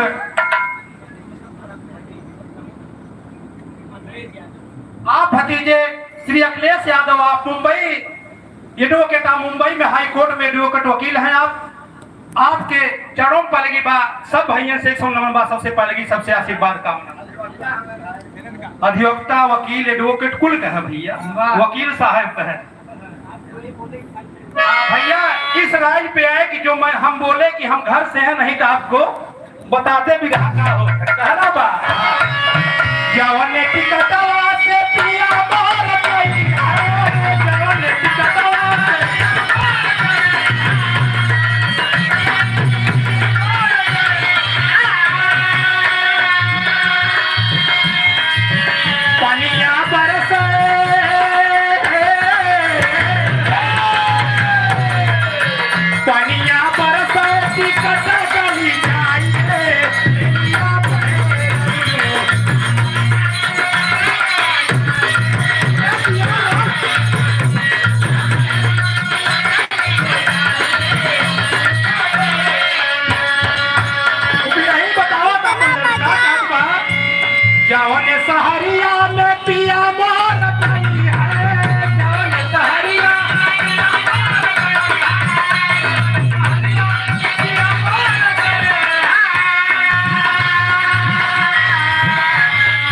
भतीजे श्री अखिलेश यादव, आप मुंबई एडवोकेट, आप मुंबई में हाई कोर्ट में एडवोकेट वकील हैं। आप आपके चरणों में पड़ेगी बा सब भाइयों से 100 नंबर बा, सबसे पड़ेगी, सबसे आशीर्वाद कामना। अधिवक्ता वकील एडवोकेट कुल का है भैया, वकील साहब का है भैया। इस राज पे आए कि जो हम बोले कि हम घर से हैं, नहीं तो आपको बताते भी रहा हो कहना बा जवन टिकटवा से पिया मोर गई है, जवन टिकटवा से पनिया बरसे पनिया बरसे टिकट गली जाइए जवन सहरिया में पिया मोर गई है, जवन सहरिया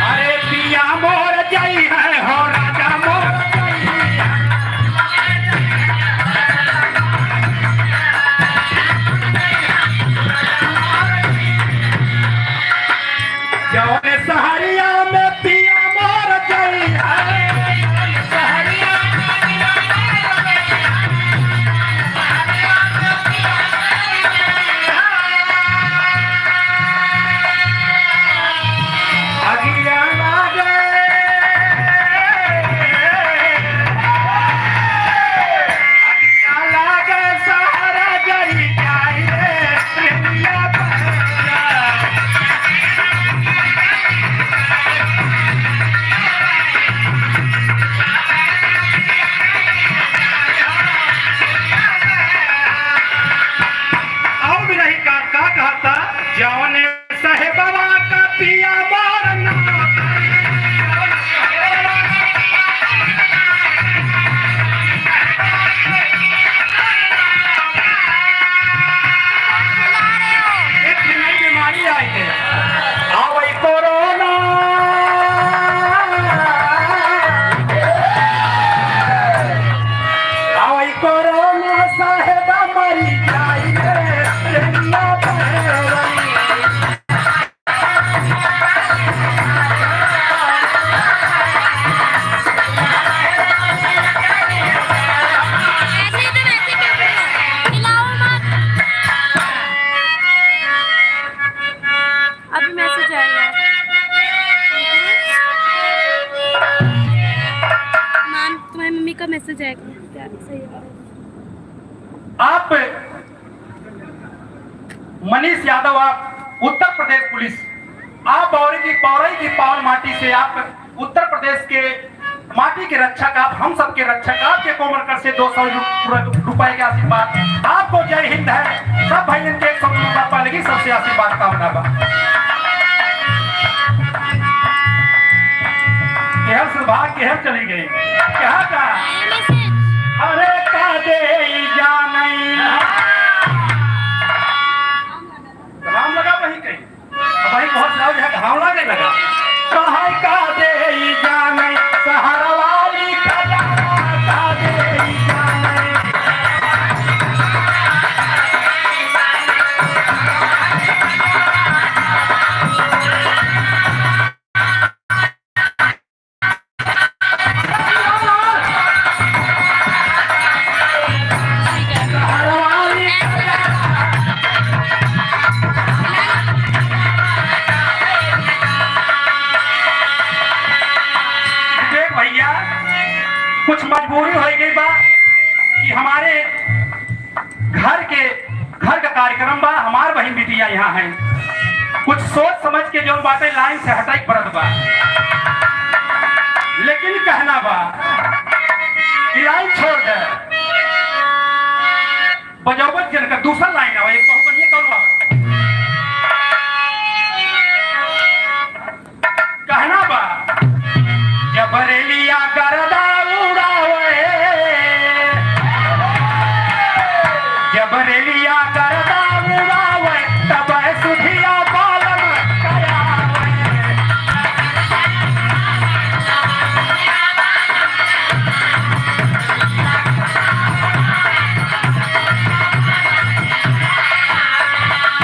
अरे पिया मोर गई है हो राजा मोर गई है। जवन सहरिया में पिया मोर गई है, सहरिया अगिया लागे अगिया लागे सहारा जरी जाइए प्रेमिया बहरा। और भी नहीं का कहता जौन साहेबवा का पिया मारना एक नई बीमारी आई है, आवई कोरोना आवई कोरोना साहेबा मरी जाई प्रेमिया बहरा। अभी मैसेज आएगा। मैम तुम्हारी मम्मी का मैसेज आएगा क्या? सही है। आप मनीष यादव, आप उत्तर प्रदेश पुलिस, आप बौरई की पावन माटी से, आप उत्तर प्रदेश के माटी के रक्षक, आप हम सब के रक्षक, आपके कोमल कर से 200 रुपए के आशीर्वाद आपको। जय हिंद है सब भाइयों के 100 रुपया पालेगी, सबसे आशीर्वाद कामना बा। केहर सुभाग केहर चली गई क्या का अरे का दे जानी घाम लगा वही कहीं वही बहुत सारा जगह घाम लगे लगा कहा का दे जानी सहारा वाली का दे जानी। कुछ सोच समझ के जो बातें लाइन से हटाई पड़त बा, लेकिन कहना बा कि लाइन छोड़ दे बजावत जन का दूसरा लाइन है एक बहुत बढ़िया कौन बा कहना बा जब बरेलिया गरदा उड़ावे जब बरेलिया गरदा उड़ावे तब सुधिया बालम करावे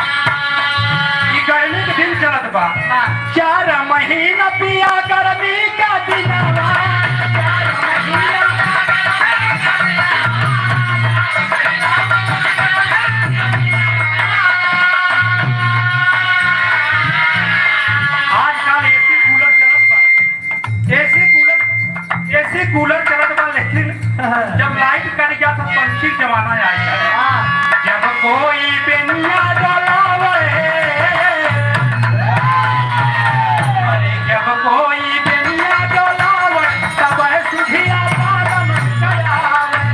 ये गर्मी के दिन चलत बा 4 महीना पिया गर्मी का दिनवा 4 महीना आजकल एसी कूलर चलत बा लेकिन जब लाइट कट गया तो पंछी जमाना आ गया जब कोई बेनिया डलावे अरे जब कोई बेनिया डलावे तब सुधिया बालम करावे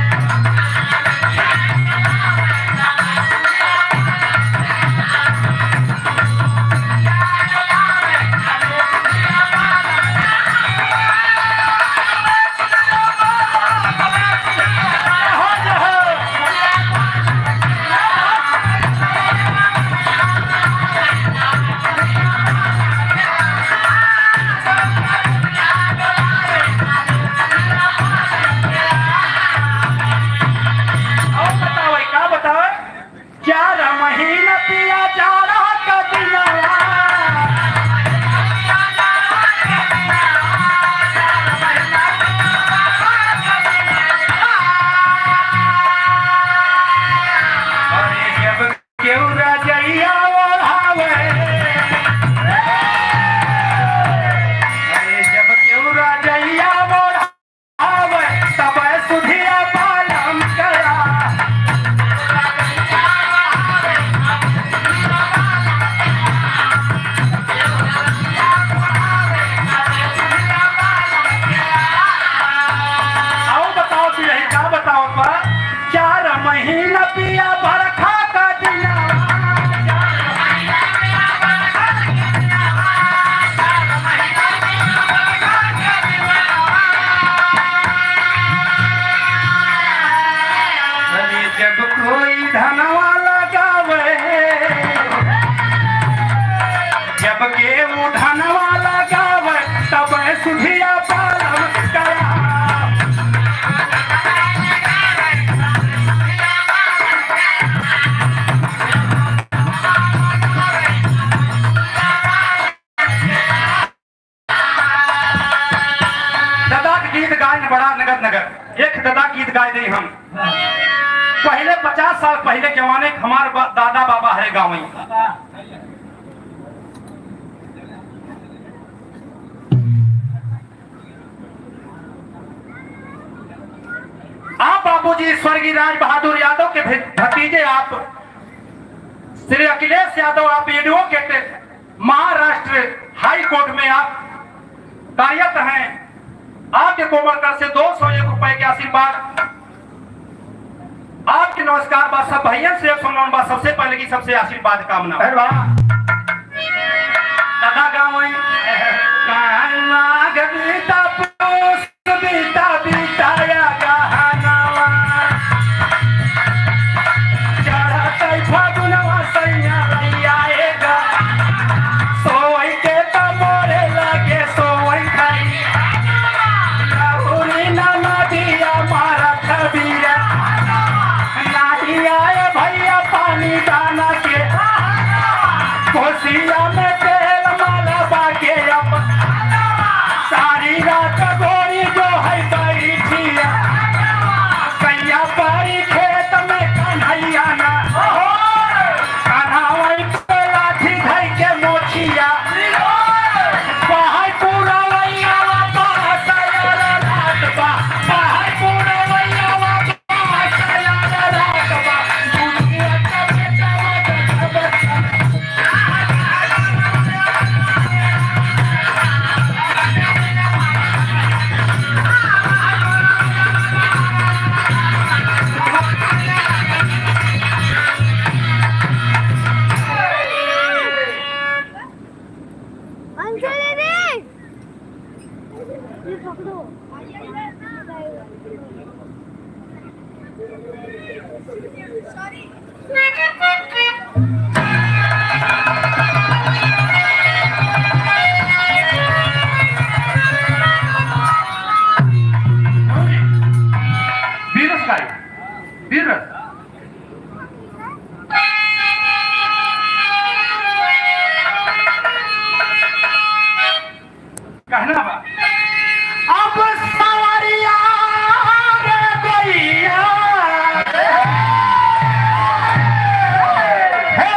महीना पिया जा रहा का दिनवा अरे जब केहू रजैया ओढ़ावे अरे जब केहू रजैया ओढ़ावे तब सुधिया बालम करा महीना पिया बरखा का दिनवा अरे जब कोई धनवा लगावे जब गेहूं धनवा लगावे तब सुधिया बालम करा बड़ा नगर नगर एक दादा गीत गाए दी हम पहले 50 साल पहले जमाने हमारे दादा बाबा है गाँव में आप बाबूजी स्वर्गीय राज बहादुर यादव के भतीजे आप श्री अखिलेश यादव आप एडवोकेट महाराष्ट्र हाई कोर्ट में आप कार्यरत हैं। आपके कोमलकर से 201 रुपए के आशीर्वाद आपके नमस्कार बा सब भैया से बा सबसे पहले की सबसे आशीर्वाद कामना दादा गाँव पकड़ो वीरस गाय वीरस कहना बा अब सवारिया रे गैया हे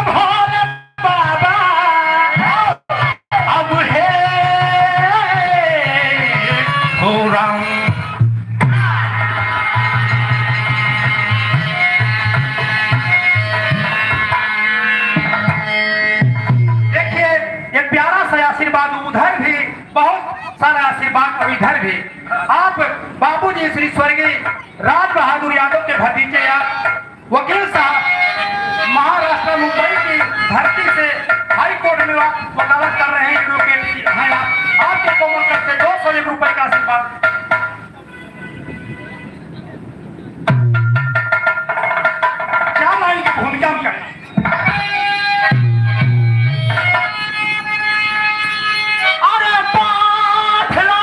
भोले बाबा अब हे हो राम देखिए ये प्यारा सा आशीर्वाद उधर भी बहुत सारा आशीर्वाद और इधर भी आप बाबूजी श्री स्वर्गीय राज बहादुर यादव के भतीजे या वकील साहब महाराष्ट्र मुंबई की धरती से हाई कोर्ट में आप वकालत कर रहे हैं एडवोकेट हैं आप आपके कोमल कर से 201 रुपए का आशीर्वाद क्या लाइन की भूमिका में करें अरे पाठ लो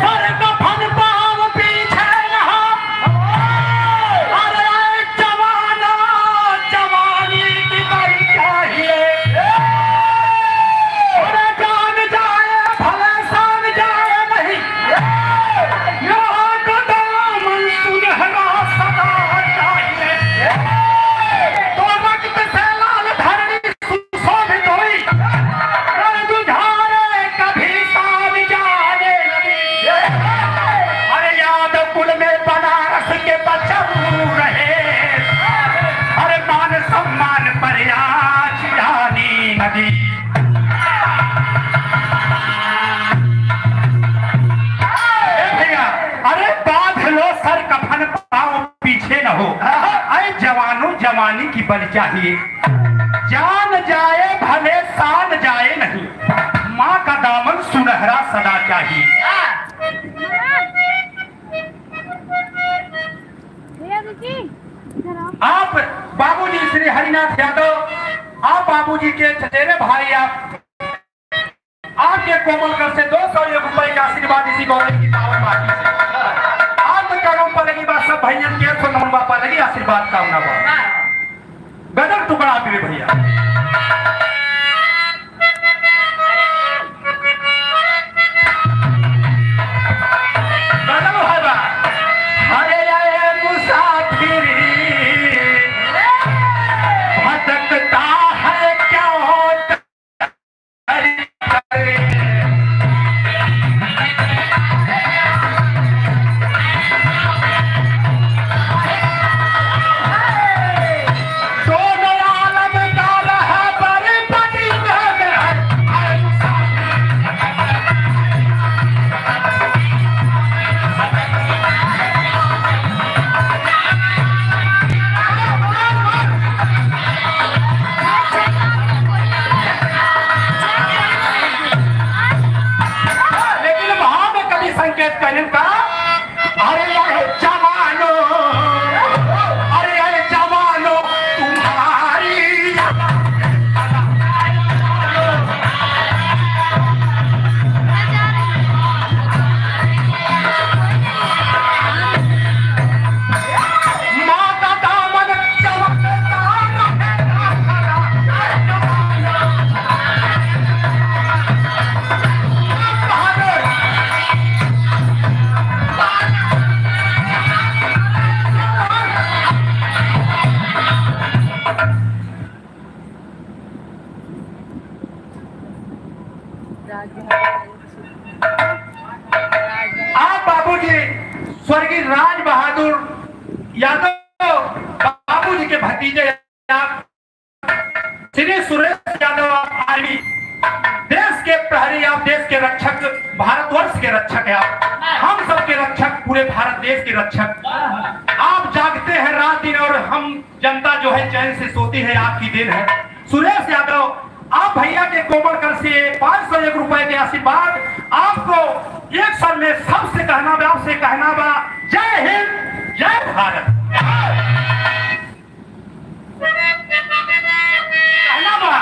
सर कफन पाँव पीछे रहा अरे जवाना जवानी की बड़ी चाहिए अरे जान जाए भले सान जाए नहीं यहाँ का दामन सुनहरा सदा चाहिए तो वक्त से लाल धरनी सुशोभित हुई कर जुझारे कभी साम जाने लगी अरे यादव कुल में बनारस के बचू रहे अरे मान सम्मान पर आज जानी नदी ए भैया अरे बांध लो सर कफन पाओ पीछे न हो अरे जवानों जवानी की बल चाहिए जान जाए भले सान जाए नहीं माँ का दामन सुनहरा सदा चाहिए भैया रुकी इधर आओ आप बाबूजी श्री हरिनाथ यादव आप बाबूजी के चचेरे भाई आप आपके कोमल कर से 201 रुपए का आशीर्वाद इसी गौरव की दावत बाकी से आप करो पड़ेगी बात सब भैया के तो नमन बापा लगी आशीर्वाद का होना बा गदर टुकड़ा पीवे भैया गदर है बा हरे आए मुसाफिर भटकता है क्या होता है दोनों आलम का रहा बड़े बड़ी लेकिन वहां में कभी संकेत करने का अरे ये जवानो अरे ये जवानो तुम्हारी माँ का दामन चमकता आप बाबूजी स्वर्गीय राज बहादुर यादव बाबूजी के भतीजे आप श्री सुरेश यादव आर्मी देश के प्रहरी आप देश के रक्षक भारतवर्ष के रक्षक है आप हम सब के रक्षक पूरे भारत देश के रक्षक आप जागते हैं रात दिन और हम जनता जो है चैन से सोती है आपकी देन है सुरेश यादव आप भैया के कोमल कर से 501 रुपए के आशीर्वाद आपको एक सर में सबसे कहना बा, आपसे कहना बा, जय हिंद जय भारत। कहना बा,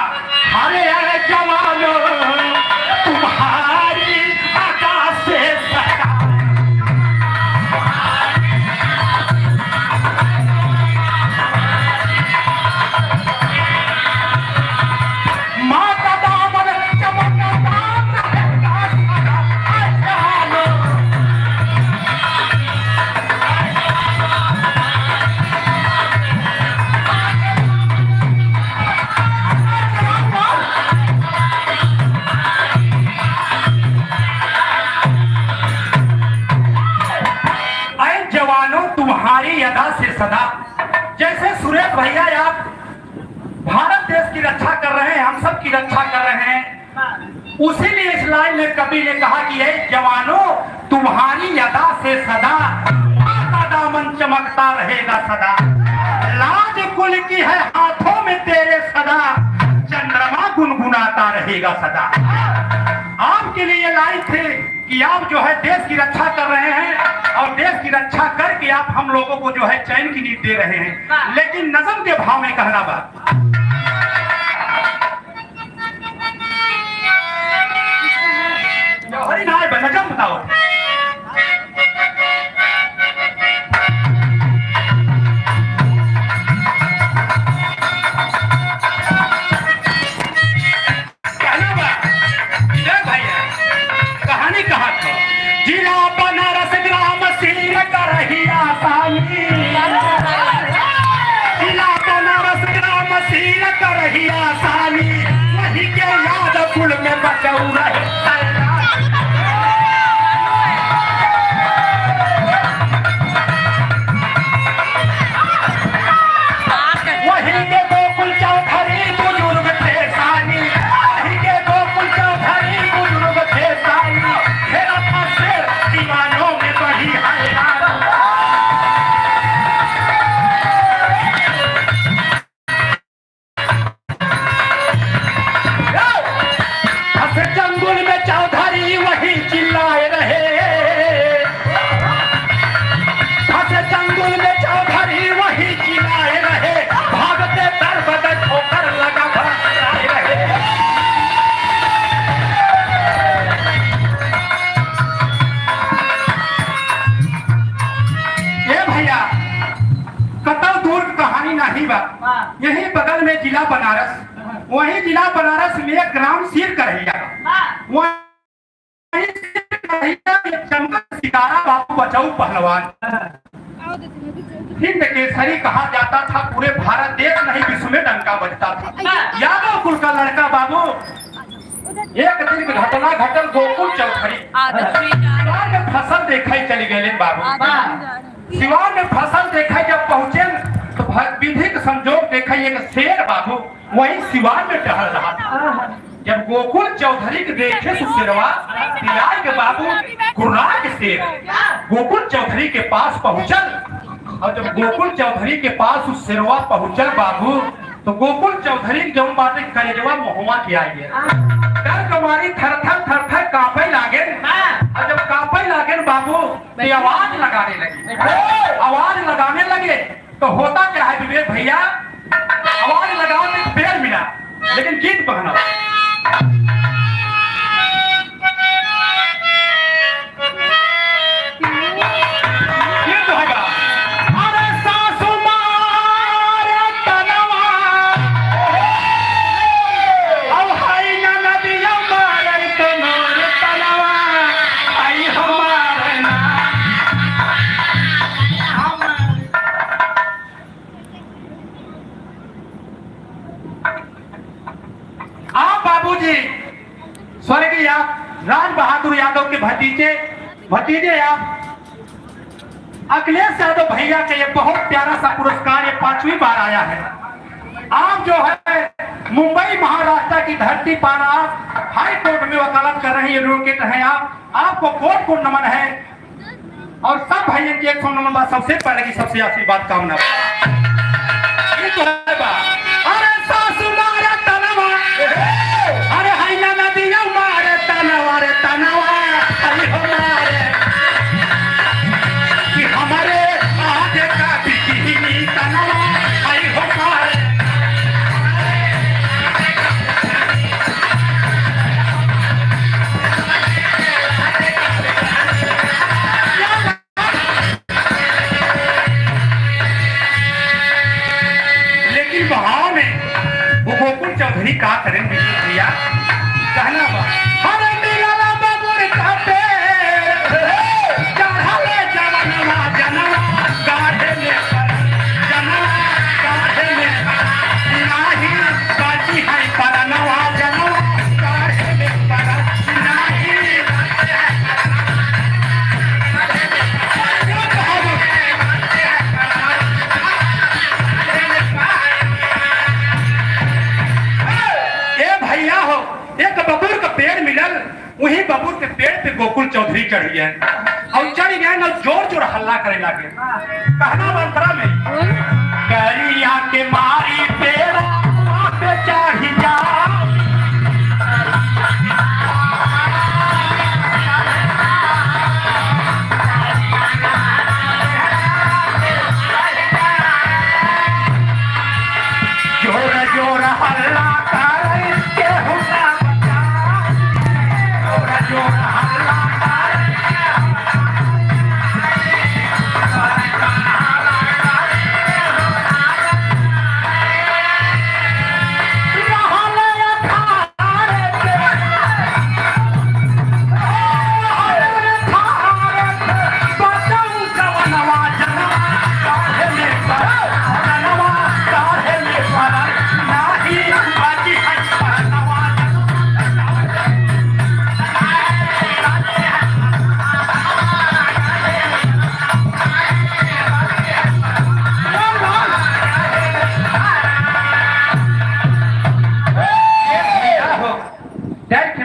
अरे अरे जवानों तुम्हारी आकाश से सदा माता दामन चमकता रहेगा सदा। जवानों ऐ जवानों तुम्हारी अदा से सदा। जैसे सुरेश भैया आप भारत देश की रक्षा कर रहे हैं, हम सब की रक्षा कर रहे हैं, उसी लिए इस लाइन में कवि ने कहा कि ऐ जवानों तुम्हारी अदा से सदा माता दामन चमकता रहेगा सदा। लाज कुल की है हाथों में तेरे सदा, चंद्रमा गुनगुनाता रहेगा सदा। आपके लिए लाइन थे कि आप जो है देश की रक्षा कर रहे हैं और देश की रक्षा करके आप हम लोगों को जो है चैन की नींद दे रहे हैं, लेकिन नज़म के भाव में कहना बात। जौहरी ना है, नज़म बताओ। कहना बात, जय भैया, कहानी कहा था, जिला बनारस ग्राम सीर कर ही आसानी, जिला बनारस ग्राम सीर कर ही आसानी, वही के याद कुल में बचाऊ रहे। वही के गोकुल चौधरी बुजुर्ग थे सानी, वही के गोकुल चौधरी बुजुर्ग थे सानी, खेला था शेर दीवानों में बड़ी हैरान। हंस जंगल में चौधरी वही चिल्लाए रहे, हंस जंगल में चौधरी वही चिल्लाए रहे, भागते दर बदर ठोकर लगा भराए रहे। ये भैया कतौ दूर की कहानी नहीं बा, यही बगल में जिला बनारस, वही जिला बनारस में एक ग्राम सिर करहिया, वही सिर करहिया एक चमकत सितारा बाबू बचाऊ पहलवान, हिंद केसरी कहा जाता था, पूरे भारत देश नहीं विश्व में डंका बजता था। यादव कुल का लड़का बाबू, एक दिन की घटना घटल गोकुल चौधरी सिवान में फसल देखे चली गए बाबू। सिवान में फसल देखे जब पहुंचे तो विधिक संजोग देखे एक शेर बाबू वही सिवान में टहल रहा था। जब गोकुल चौधरी के देखे सुशेरवा पिलाए के बाबू गुर्रा के शेर गोकुल चौधरी के पास पहुंचल, और जब गोकुल चौधरी के पास उस शेरवा पहुंचल बाबू तो गोकुल चौधरी जो बातें करेजवा मोहमा की आई है, डर कमारी थर थर कांपे लागे, और जब कांपे लागे बाबू तो आवाज लगाने लगे, आवाज लगाने लगे तो होता क्या है विवेक भैया, आवाज लगाओ तो पेड़ मिला लेकिन गीत पहना। गीत होगा, अरे सासू मारे तनवा, अब हाय ना नदिया मारे तनोर तनवा, आई हमारे ना। आप बाबूजी स्वर्गीय आप राज बहादुर यादव के भतीजे आप अखिलेश यादव भैया के ये बहुत प्यारा सा पुरस्कार ये 5वीं बार आया है। आप जो है मुंबई महाराष्ट्र की धरती पर आप हाई कोर्ट में वकालत कर रहे हैं, एडवोकेट हैं आप, आपको कोर्ट को नमन है और सब भाइयों की 100 नमन बात। सबसे पहले की सबसे आशीर्वाद कामना ये तो है बा। अरे सासू मारा तनवा चौधरी का करें भैया कहना बा हर मिलला बबुर का पेड़ चढ़ले जवनवा जनवा गाढ़े में जनवा गाढ़े में नाही बाजी है परनवा जनवा गाढ़े में पर नाही भैया हो एक बबूर का पेड़ मिलल वही बबूर के पेड़ पे गोकुल चौधरी चढ़ गए और चढ़ गए ना जोर जोर हल्ला करे लगे कहना मंत्रा में करिया के मारी पेड़ पे चढ़ जा जोर जोर हल्ला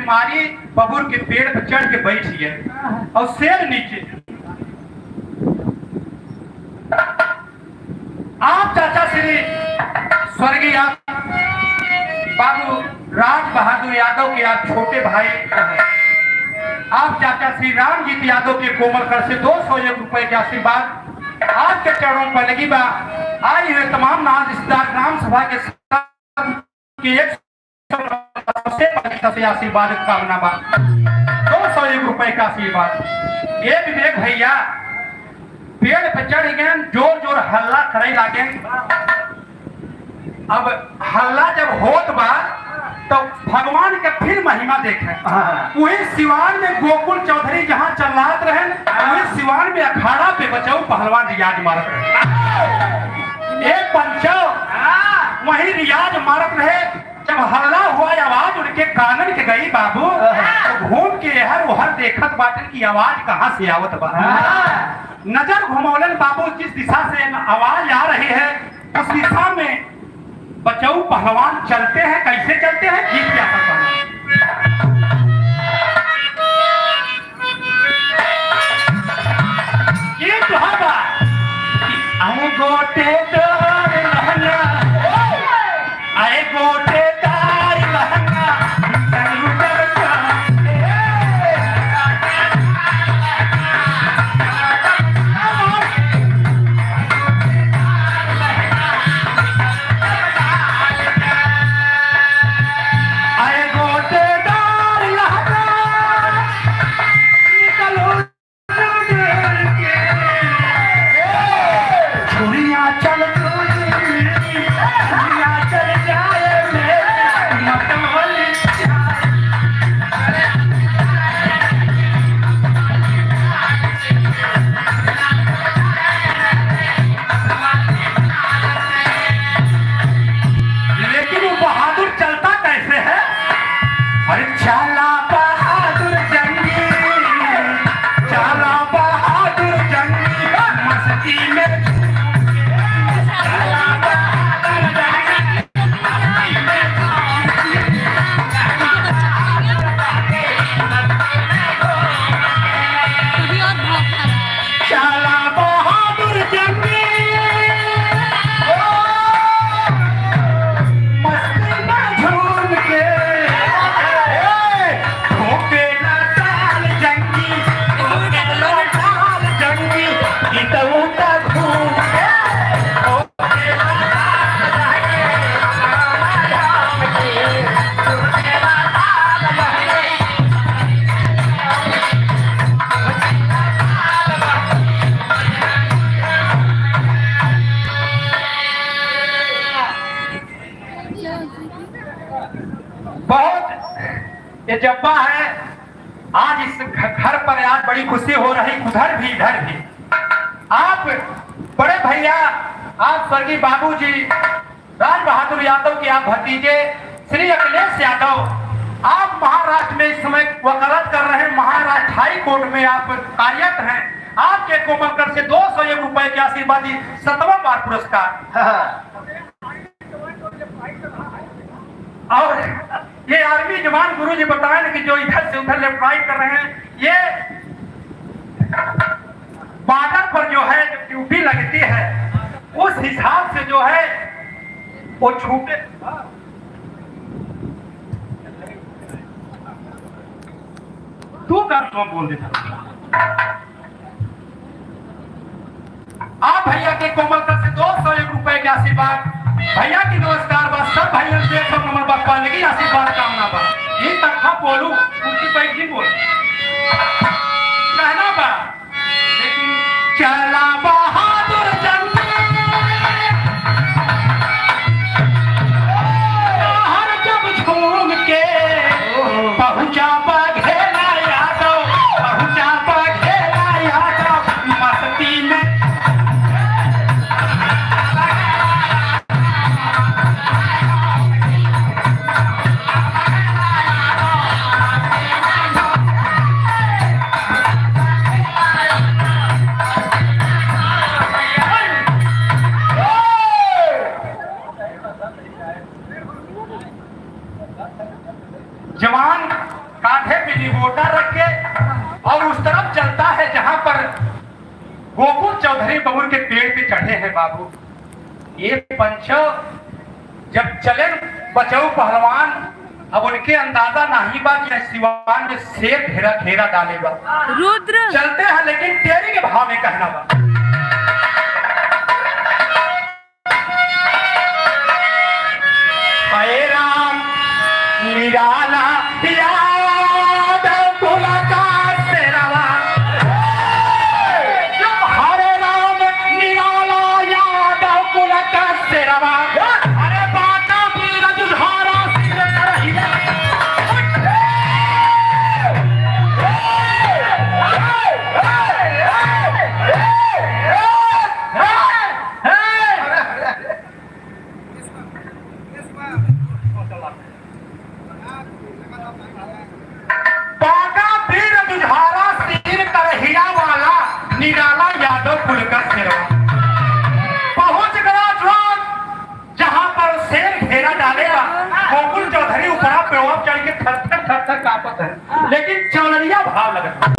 मारी बबूर के पेड़ पर चढ़ के बैठ गए और शेर नीचे आप चाचा श्री स्वर्गीय बाबू राज बहादुर यादव के आप छोटे भाई आप चाचा श्री रामजीत यादव के कोमल कर से 201 रुपए के आशीर्वाद आपके चरणों पर लगी बा आए हुए तमाम नाम रिश्तेदार ग्राम सभा के सबसे आशीर्वाद कामना बा 201 रुपए का आशीर्वाद ये विवेक भैया पेड़ पे चढ़ गए जोर जोर हल्ला करे लागे अब हल्ला जब होत बा तो भगवान के फिर महिमा देखे वही सिवान में गोकुल चौधरी जहाँ चलात रहे वही सिवान में अखाड़ा पे बचाऊ पहलवान रियाज मारत रहे एक पंचो वही रियाज मारत रहे जब हल्ला हुआ आवाज उनके कानन के गई बाबू तो घूम के हर उहर देखत बाटन की आवाज कहाँ से आवत बा नजर घुमौलन बाबू जिस दिशा से आवाज आ रही है उस दिशा में बचाऊ पहलवान चलते हैं कैसे चलते हैं गीत क्या करता है ये तो होगा आए गोटे दार लहंगा आए गोटे दार लहंगा चल जाए बहुत ये जब्बा है। आज इस घर पर आज बड़ी खुशी हो रही, उधर भी इधर भी। आप बड़े भैया, आप स्वर्गीय बाबूजी राज बहादुर यादव के आप भतीजे श्री अखिलेश यादव, आप महाराष्ट्र में इस समय वकालत कर रहे हैं, महाराष्ट्र हाई कोर्ट में आप कार्यरत हैं। आपके कोमलकर से 201 रुपए के आशीर्वाद 7वां बार पुरस्कार। और ये आर्मी जवान गुरु जी बताए ना कि जो इधर से उधर लेफ्ट राइट कर रहे हैं, ये बॉर्डर पर जो है जब ड्यूटी लगती है उस हिसाब से जो है वो छूटे। तू कर तो बोल देता। आप भैया के कोमलकर से 201 रुपए के आशीर्वाद, भैया की नमस्कार बा, सब भैया से 100 नंबर बापा लगी आशीर्वाद कामना बा। ये तनखा बोलू उनकी पैक नहीं बोल कहना बा, लेकिन चला बहादुर चंद्र हर जब झूम के पहुंचा बघेला यादव, पहुंचा बघेला यादव मस्ती में। जवान कांधे पे रिवोल्वर रख के और उस तरफ चलता है जहां पर गोकुल चौधरी बबुल के पेड़ पे चढ़े हैं बाबू। ये पंचो जब चले बचाऊ पहलवान, अब उनके अंदाजा नहीं बा कि सिवान में शेर घेरा घेरा डाले बा। रुद्र चलते हैं लेकिन तेरी के भाव में कहना बा। हाय राम निराला यादव मुलाकात से रवा, हरे राम निराला यादव मुलाकात से रवा। अरे बाटा की रजुधारा सिर करहिया, बागा वीर दुधारा सिर करहिया वाला निराला यादव कुलकर सेवा पहुंच गया ट्रक जहां पर शेर घेरा डालेगा। गोकुल चौधरी ऊपरा पेड़ चढ़ के थर थर कांपत है, लेकिन चौलरिया भाव लगता।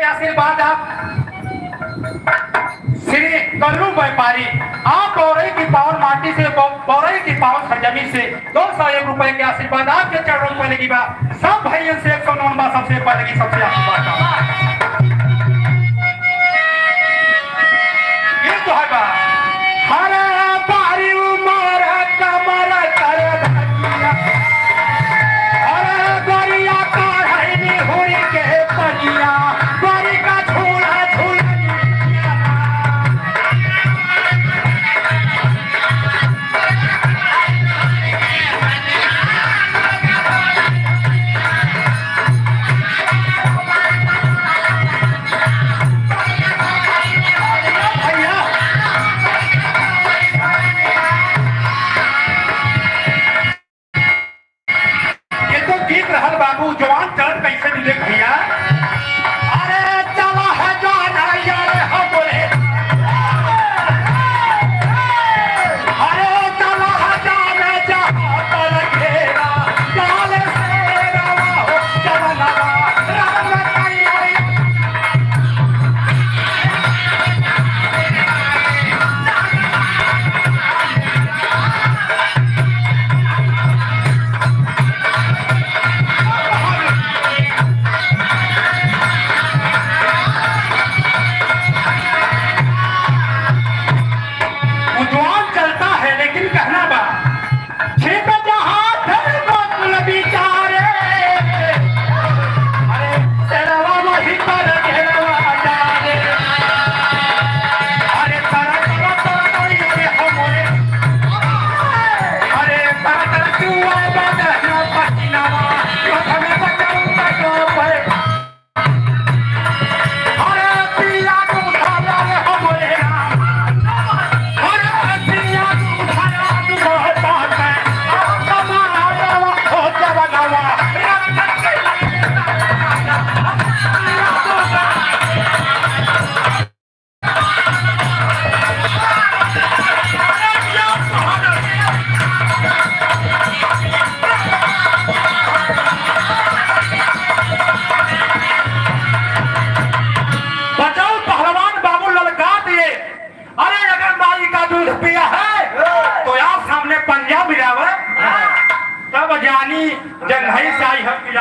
आशीर्वाद आप श्री कल्लू व्यापारी, आप बौरई की पावन माटी से, बौरई की पावन सरजमी से 201 रुपए के आशीर्वाद आपके चरणों में लगी बा। सब भाइयों से 109 सबसे पहले की सबसे आशीर्वाद ये तो है बा। हरे पारी उमर कमर कर धनिया, हरे गोरिया काढ़ी हुई के परिया, गोरी का झूला झूला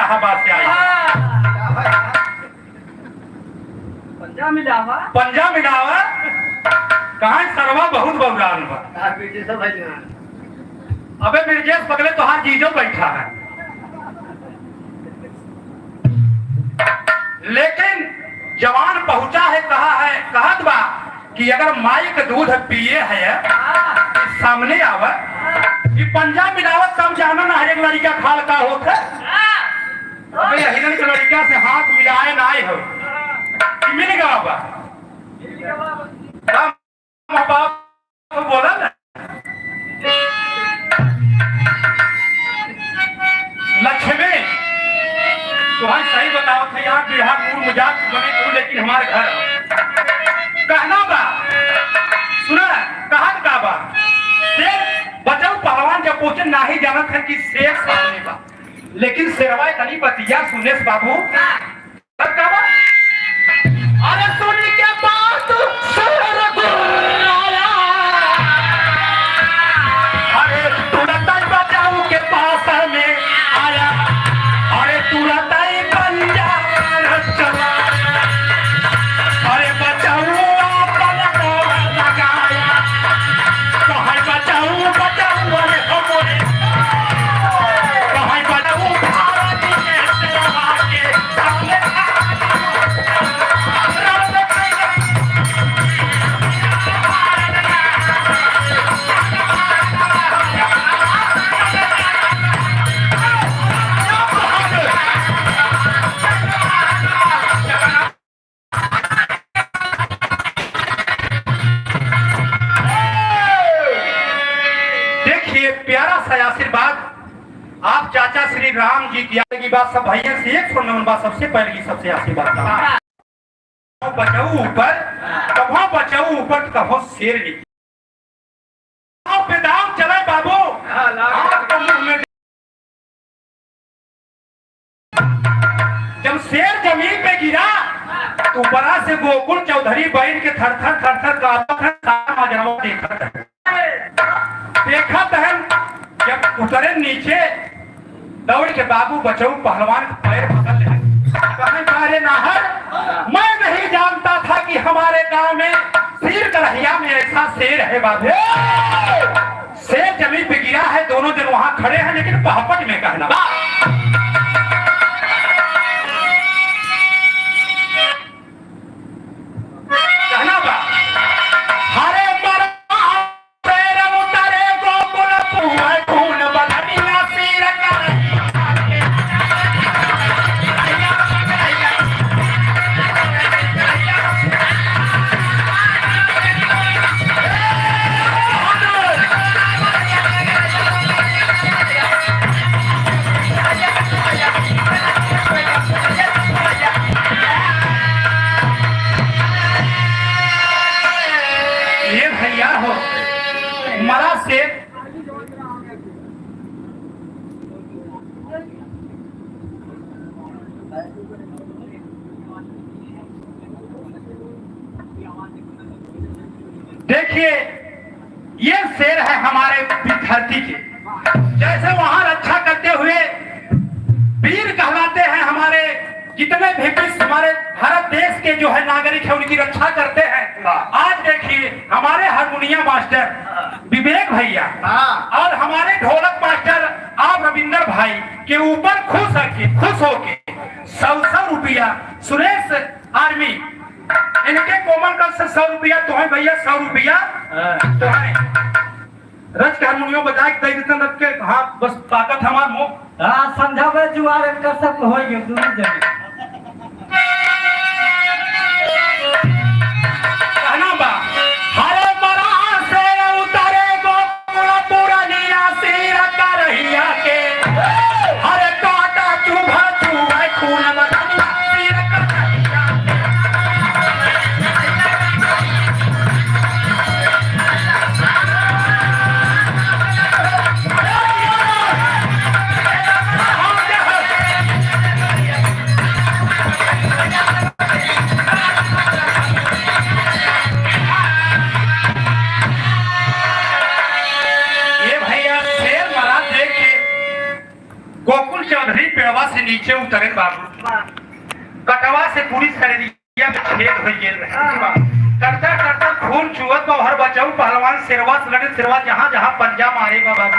इलाहाबाद से आई पंजा मिलावा पंजा मिलावा कहा सरवा बहुत बबरान बा अबे मिर्जेश बगले तोहार जीजो बैठा है लेकिन जवान पहुंचा है कहा है कहत बा कि अगर माई का दूध पिए है इस सामने आवा ये पंजाब मिलावट कम जाना ना हर एक लड़का खाल का होता अबे हिरन के लड़का से हाथ मिलाए ना आए हो कि मिल गया बा माँ बाप को बोला ना लक्ष्मी तुम्हारी सही बताओ थे यहाँ बिहार मूल मजाक बने तो लेकिन हमारे घर कहना बा सुना कहा का बा शेर बचाओ पहलवान जब पूछे ना ही जाना था कि शेर सामने बा लेकिन शेरवा कनी बतिया सुनेश बाबू तब का बा अरे सुन के बात शेर गुर्राया अरे तुरंत बचाओ के पास में आया अरे तुरंत ही पंजा चला अरे बचाओ अपन को लगाया कहाँ बचाओ बचाओ अरे हमरे कहाँ बचाओ भारत के सेवा के सामने देखिए प्यारा सा आशीर्वाद आप चाचा श्री राम जी की बात सब भैया से एक सौ नंबर बात सबसे पहले की सबसे आशीर्वाद था बचाऊ ऊपर कहो बचाऊ ऊपर कहो शेर नीचे बेदाम चले बाबू आपको मुंह में जब शेर जमीन पे गिरा तो बड़ा से गोकुल चौधरी बैठ के थर थर कांपा देखा बहन जब उतरे नीचे दौड़ के बाबू बचाऊ पहलवान पैर पकड़ ले कहे नाहर मैं नहीं जानता था कि हमारे गांव में शेर करहिया में ऐसा शेर है बाबू शेर जमीन पे गिरा है दोनों दिन वहां खड़े हैं लेकिन पहापट में कहना कहना बा हरे ये भैया हो मरा से देखिए ये शेर है हमारे धरती के जैसे वहां रक्षा करते हुए वीर कहलाते हैं हमारे जितने भी विश्व हमारे भारत देश के जो है नागरिक है उनकी रक्षा करते हैं आज देखिए हमारे हारमोनियम मास्टर विवेक भैया और हमारे ढोलक मास्टर आप रविंदर भाई के ऊपर खुश होके 100 रुपया सुरेश आर्मी इनके कोमल कल से 100 रुपया तो है भैया 100 रुपया तो है रच के हारमोनियम बजा के दे देते रख के हाँ बस ताकत हमार मुंह हाँ समझावे जुआर कर सब हो गए दोनों जगह कहना बा हरे मरा से उतारे गोकुल पुरनिया सिर करहिया के हरे काटा चुभा चुभा खून बदनिया सिर करहिया Yeah. नीचे उतरे बाबू कटवा से पूरी शरीरिया में छेद हो गेल करता करता खून चुवत बा हर बचाऊ पहलवान सिरवा से लड़े सिरवा जहां जहां पंजा मारे बा बाबू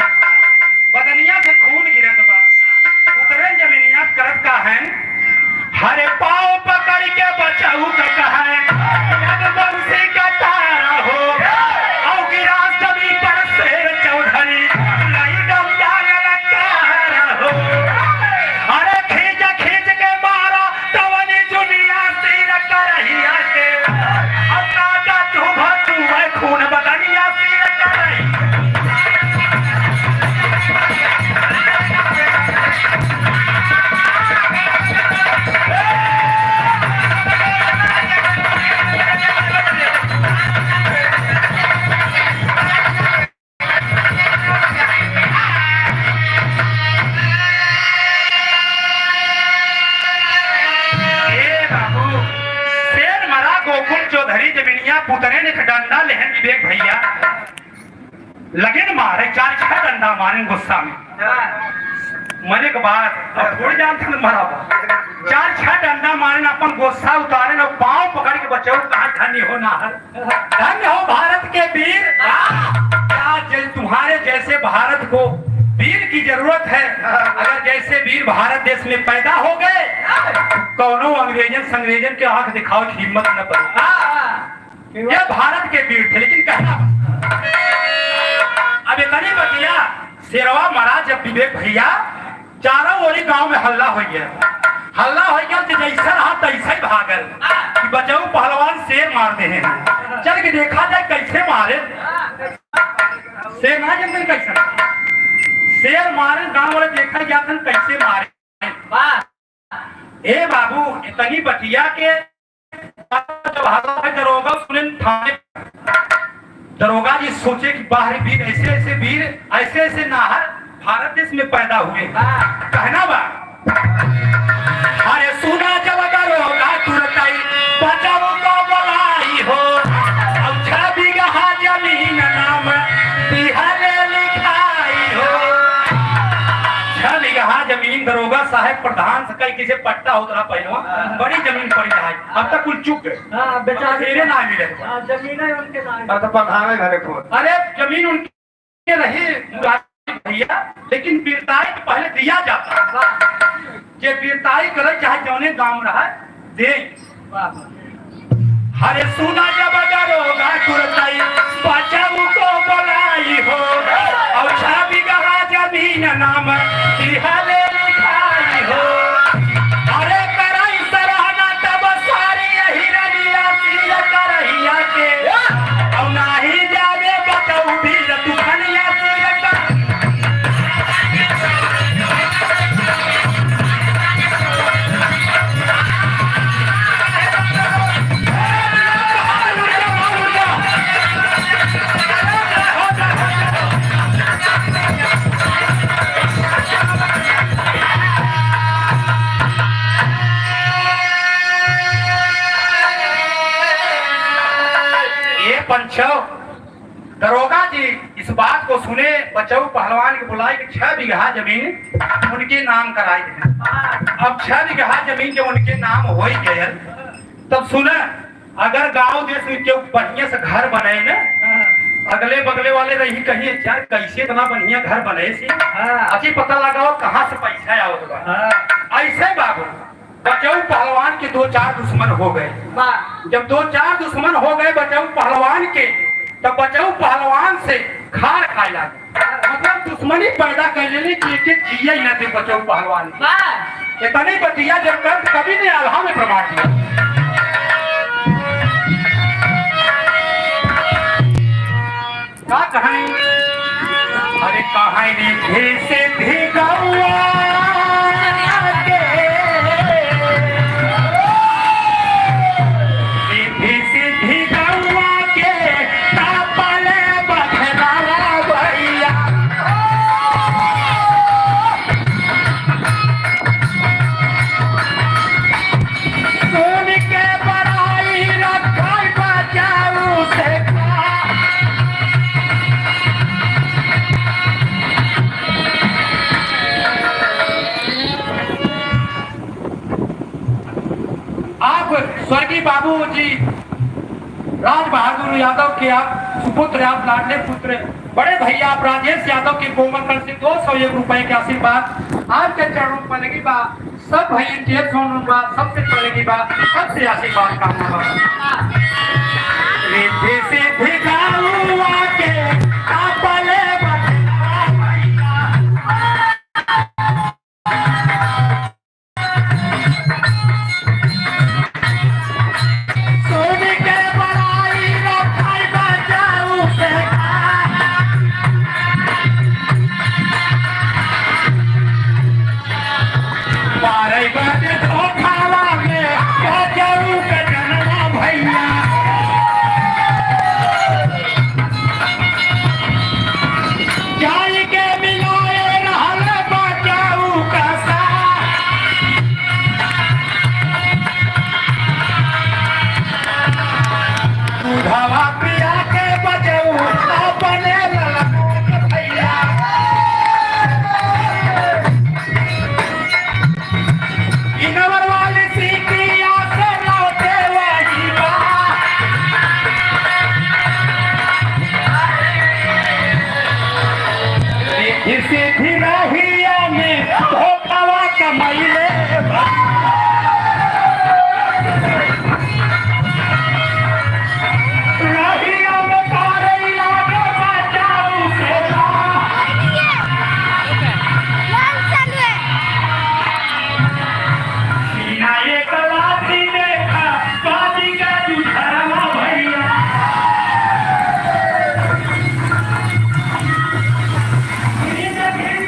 बदनिया से खून गिरत बा उतरे जमीनिया करत का है हरे पाँव पकड़ के बचाऊ का कहा है जब बंसी का तारा हो औ गिरा जमी पर शेर चौधरी लाई दम डाल लगा हो अरे खींच खींच के मारा तवनी दुनिया सिर करहिया के अपना का चुभा चुभे खून बदनिया सिर करही चौधरी जमीनिया पुतरे ने डंडा लेहन विवेक भैया लगे न मारे 4-6 डंडा मारे गुस्सा में मरे के बाद थोड़ी जान था मरा 4-6 डंडा मारे अपन गुस्सा उतारे न पांव पकड़ के बचाओ कहां धन्य हो ना धन्य हो भारत के वीर क्या तुम्हारे जैसे भारत को वीर की जरूरत है अगर जैसे वीर भारत देश में पैदा हो गए कौनो अंग्रेजन के आंख दिखाओ की हिम्मत न पड़ी ये भारत के वीर थे लेकिन कहना अब इतनी बतिया शेरवा महाराज जब विवेक भैया चारों ओरी गांव में हल्ला हो गया तो जैसा रहा तैसा ही भागल कि बचाऊ पहलवान शेर मार दे हैं चल के देखा जाए कैसे मारे शेर ना जब कैसा शेर मारे गांव वाले देखा गया था कैसे मारे ए बाबू इतनी बटिया के दरोगा सुने थाने दरोगा जी सोचे कि बाहरी वीर ऐसे ऐसे नाहर भारत देश में पैदा हुए कहना बा अरे सुना जब दरोगा तुरंत बचाओ को बुलाई हो अब 6 बीघा जमीन नाम बिहार लिखाई हो 6 बीघा जमीन दरोगा साहब प्रधान से कई किसे पट्टा होता रहा पहलवा बड़ी जमीन पड़ी है अब तक कुल चुक गए बेचारे ना मिले जमीन है उनके नाम तो प्रधान घरे को अरे जमीन उनके रही भैया लेकिन वीरताई तो पहले दिया जाता जे वीरताई करे चाहे जौने गांव रहा दे हरे सुना जब दरोगा तुरंत बचाऊ को बुलाई हो और 6 बीघा जमीन नाम बिहार लिखाई हो अरे कराई सराहना तब सारी हिरनिया सिर करहिया के और नाही जावे बचाऊ भी तूफानिया सिर कर पंचो दरोगा जी इस बात को सुने बचाऊ पहलवान के बुलाए कि 6 बीघा जमीन उनके नाम कराई है अब 6 बीघा जमीन जब उनके नाम हो ही गए तब सुने अगर गांव देश में क्यों बढ़िया से घर बने न अगले बगले वाले रही कहिए यार कैसे इतना बढ़िया घर बने से अच्छी पता लगाओ कहाँ से पैसा आओ ऐसे बाबू बचाऊ पहलवान के 2-4 दुश्मन हो गए जब 2-4 दुश्मन हो गए बचाऊ पहलवान के तब बचाऊ पहलवान से खार खाए लगे मतलब दुश्मनी पैदा कर लेने की एक जिया ही न थे बचाऊ पहलवान इतनी बतिया जब कर कभी ने आल्हा में प्रमाण दिया क्या कहानी अरे कहानी से भी गौआ जी राज बहादुर यादव के आप सुपुत्र, आप लाडले पुत्र बड़े भैया आप राजेश यादव के कोमल कर से 201 रुपए के आशीर्वाद आपके चरणों पर लगी बा। सब भाई टेप सुन बा, सबसे पहले की बात सबसे आशीर्वाद कामना बा। रिद्धि सिद्धि गाऊ आके आपले बता भैया। सोने के बड़ाई रखाई बजाऊ से बारह बजे धोखावा में बजाऊ के जनवा भैया। जाई के मिलाए रहल बजाऊ का सा दूधवा पिया के बजाऊ अपने ललकोट भैया। इनवर वाली सीटिया से लौटे वही बा। रिद्धि सिद्धि रहिया में धोखावा कमैले बा। रहिया में करैला के बचाऊ से बा। लाल चालू है सीना एक लाठी देखा बाजी का जुझावा भैया। ये देखिए